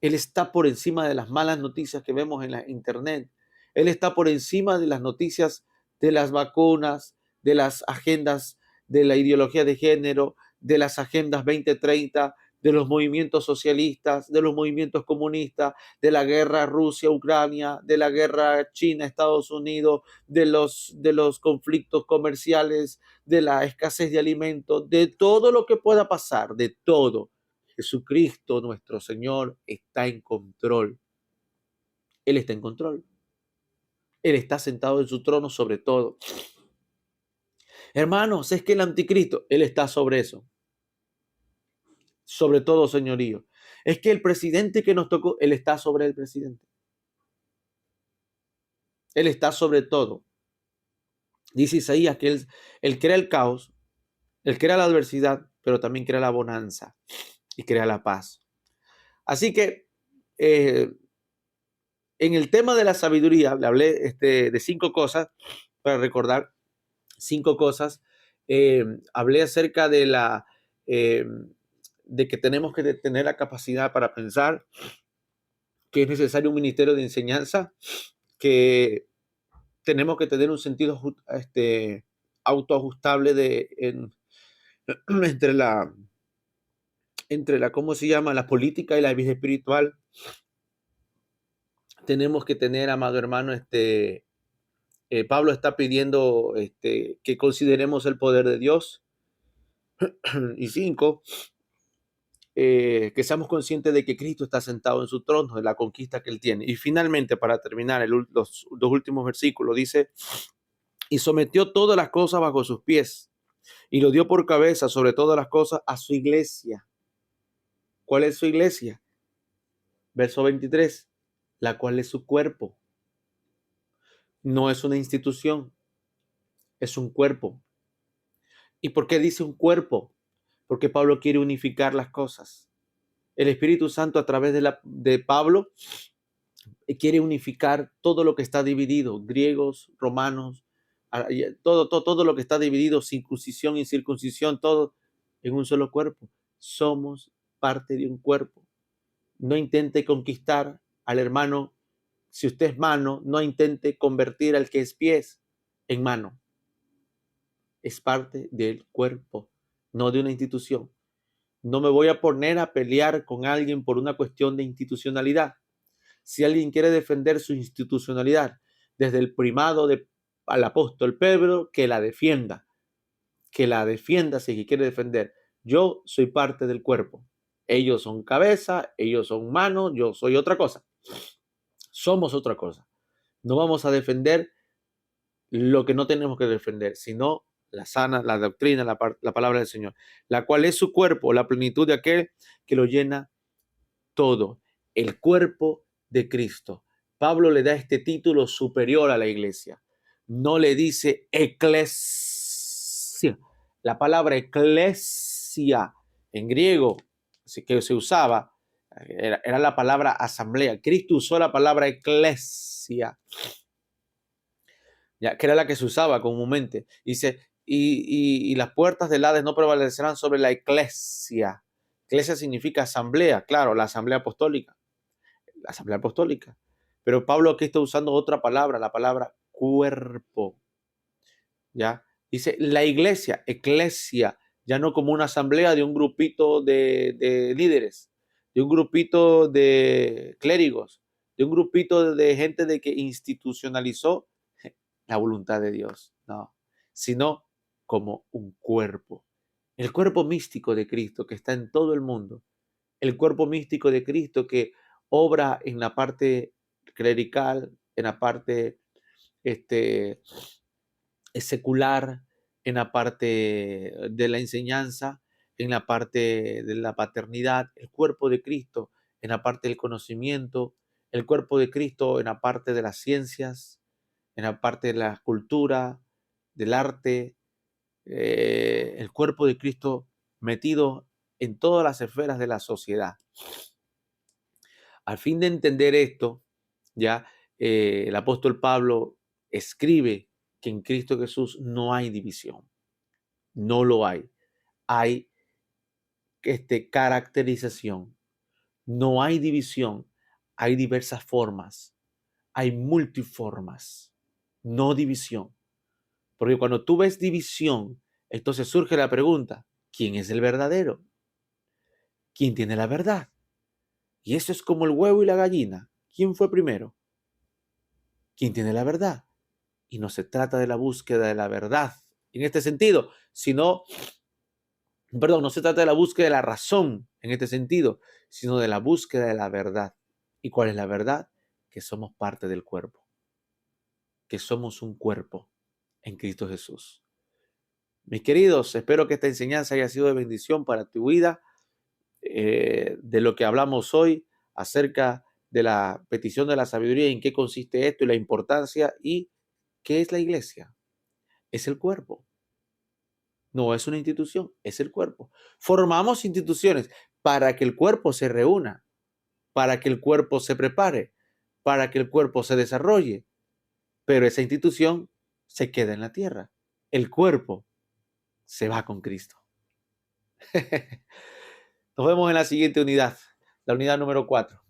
Él está por encima de las malas noticias que vemos en la internet. Él está por encima de las noticias de las vacunas, de las agendas de la ideología de género, de las agendas 2030, de los movimientos socialistas, de los movimientos comunistas, de la guerra Rusia-Ucrania, de la guerra China-Estados Unidos, de los conflictos comerciales, de la escasez de alimentos, de todo lo que pueda pasar, de todo. Jesucristo, nuestro Señor, está en control. Él está en control. Él está sentado en su trono sobre todo. Hermanos, es que el anticristo, Él está sobre eso. Sobre todo, señorío. Es que el presidente que nos tocó, Él está sobre el presidente. Él está sobre todo. Dice Isaías que él crea el caos, Él crea la adversidad, pero también crea la bonanza y crea la paz. Así que en el tema de la sabiduría, le hablé de 5 cosas, para recordar 5 cosas. Hablé acerca eh, de que tenemos que tener la capacidad para pensar, que es necesario un ministerio de enseñanza, que tenemos que tener un sentido autoajustable entre la, ¿cómo se llama? La política y la vida espiritual. Tenemos que tener, amado hermano, Pablo está pidiendo que consideremos el poder de Dios. Y 5, que seamos conscientes de que Cristo está sentado en su trono, de la conquista que Él tiene. Y finalmente, para terminar, los 2 últimos versículos, dice, y sometió todas las cosas bajo sus pies, y lo dio por cabeza sobre todas las cosas a su iglesia. ¿Cuál es su iglesia? Verso 23, la cual es su cuerpo. No es una institución, es un cuerpo. ¿Y por qué dice un cuerpo? Porque Pablo quiere unificar las cosas. El Espíritu Santo a través de Pablo quiere unificar todo lo que está dividido, griegos, romanos, todo lo que está dividido, circuncisión, incircuncisión, todo en un solo cuerpo. Somos parte de un cuerpo. No intente conquistar al hermano. Si usted es mano, no intente convertir al que es pies en mano. Es parte del cuerpo, no de una institución. No me voy a poner a pelear con alguien por una cuestión de institucionalidad. Si alguien quiere defender su institucionalidad desde el primado al apóstol Pedro, que la defienda si quiere defender. Yo soy parte del cuerpo. Ellos son cabeza, ellos son manos, yo soy otra cosa. Somos otra cosa. No vamos a defender lo que no tenemos que defender, sino la doctrina, la palabra del Señor, la cual es su cuerpo, la plenitud de aquel que lo llena todo, el cuerpo de Cristo. Pablo le da este título superior a la iglesia. No le dice eclesia. La palabra eclesia en griego que se usaba era la palabra asamblea. Cristo usó la palabra eclesia, ya, que era la que se usaba comúnmente. Dice, y las puertas del Hades no prevalecerán sobre la eclesia. Iglesia significa asamblea, claro, la asamblea apostólica. La asamblea apostólica. Pero Pablo aquí está usando otra palabra, la palabra cuerpo. ¿Ya? Dice la iglesia, eclesia, ya no como una asamblea de un grupito de líderes, de un grupito de clérigos, de un grupito de gente de que institucionalizó la voluntad de Dios, no, sino como un cuerpo. El cuerpo místico de Cristo que está en todo el mundo, el cuerpo místico de Cristo que obra en la parte clerical, en la parte secular, en la parte de la enseñanza, en la parte de la paternidad, el cuerpo de Cristo en la parte del conocimiento, el cuerpo de Cristo en la parte de las ciencias, en la parte de la cultura, del arte, el cuerpo de Cristo metido en todas las esferas de la sociedad. Al fin de entender esto, ya el apóstol Pablo escribe que en Cristo Jesús no hay división, no lo hay. Hay caracterización, no hay división, hay diversas formas, hay multiformas, no división. Porque cuando tú ves división, entonces surge la pregunta, ¿quién es el verdadero? ¿Quién tiene la verdad? Y eso es como el huevo y la gallina. ¿Quién fue primero? ¿Quién tiene la verdad? Y no se trata de la búsqueda de la verdad en este sentido, sino, perdón, no se trata de la búsqueda de la razón en este sentido, sino de la búsqueda de la verdad. ¿Y cuál es la verdad? que somos parte del cuerpo, que somos un cuerpo en Cristo Jesús. Mis queridos, espero que esta enseñanza haya sido de bendición para tu vida, de lo que hablamos hoy acerca de la petición de la sabiduría, en qué consiste esto y la importancia y qué es la iglesia. Es el cuerpo. No es una institución, es el cuerpo. Formamos instituciones para que el cuerpo se reúna, para que el cuerpo se prepare, para que el cuerpo se desarrolle, pero esa institución se queda en la tierra. El cuerpo se va con Cristo. Nos vemos en la siguiente unidad, la unidad número 4.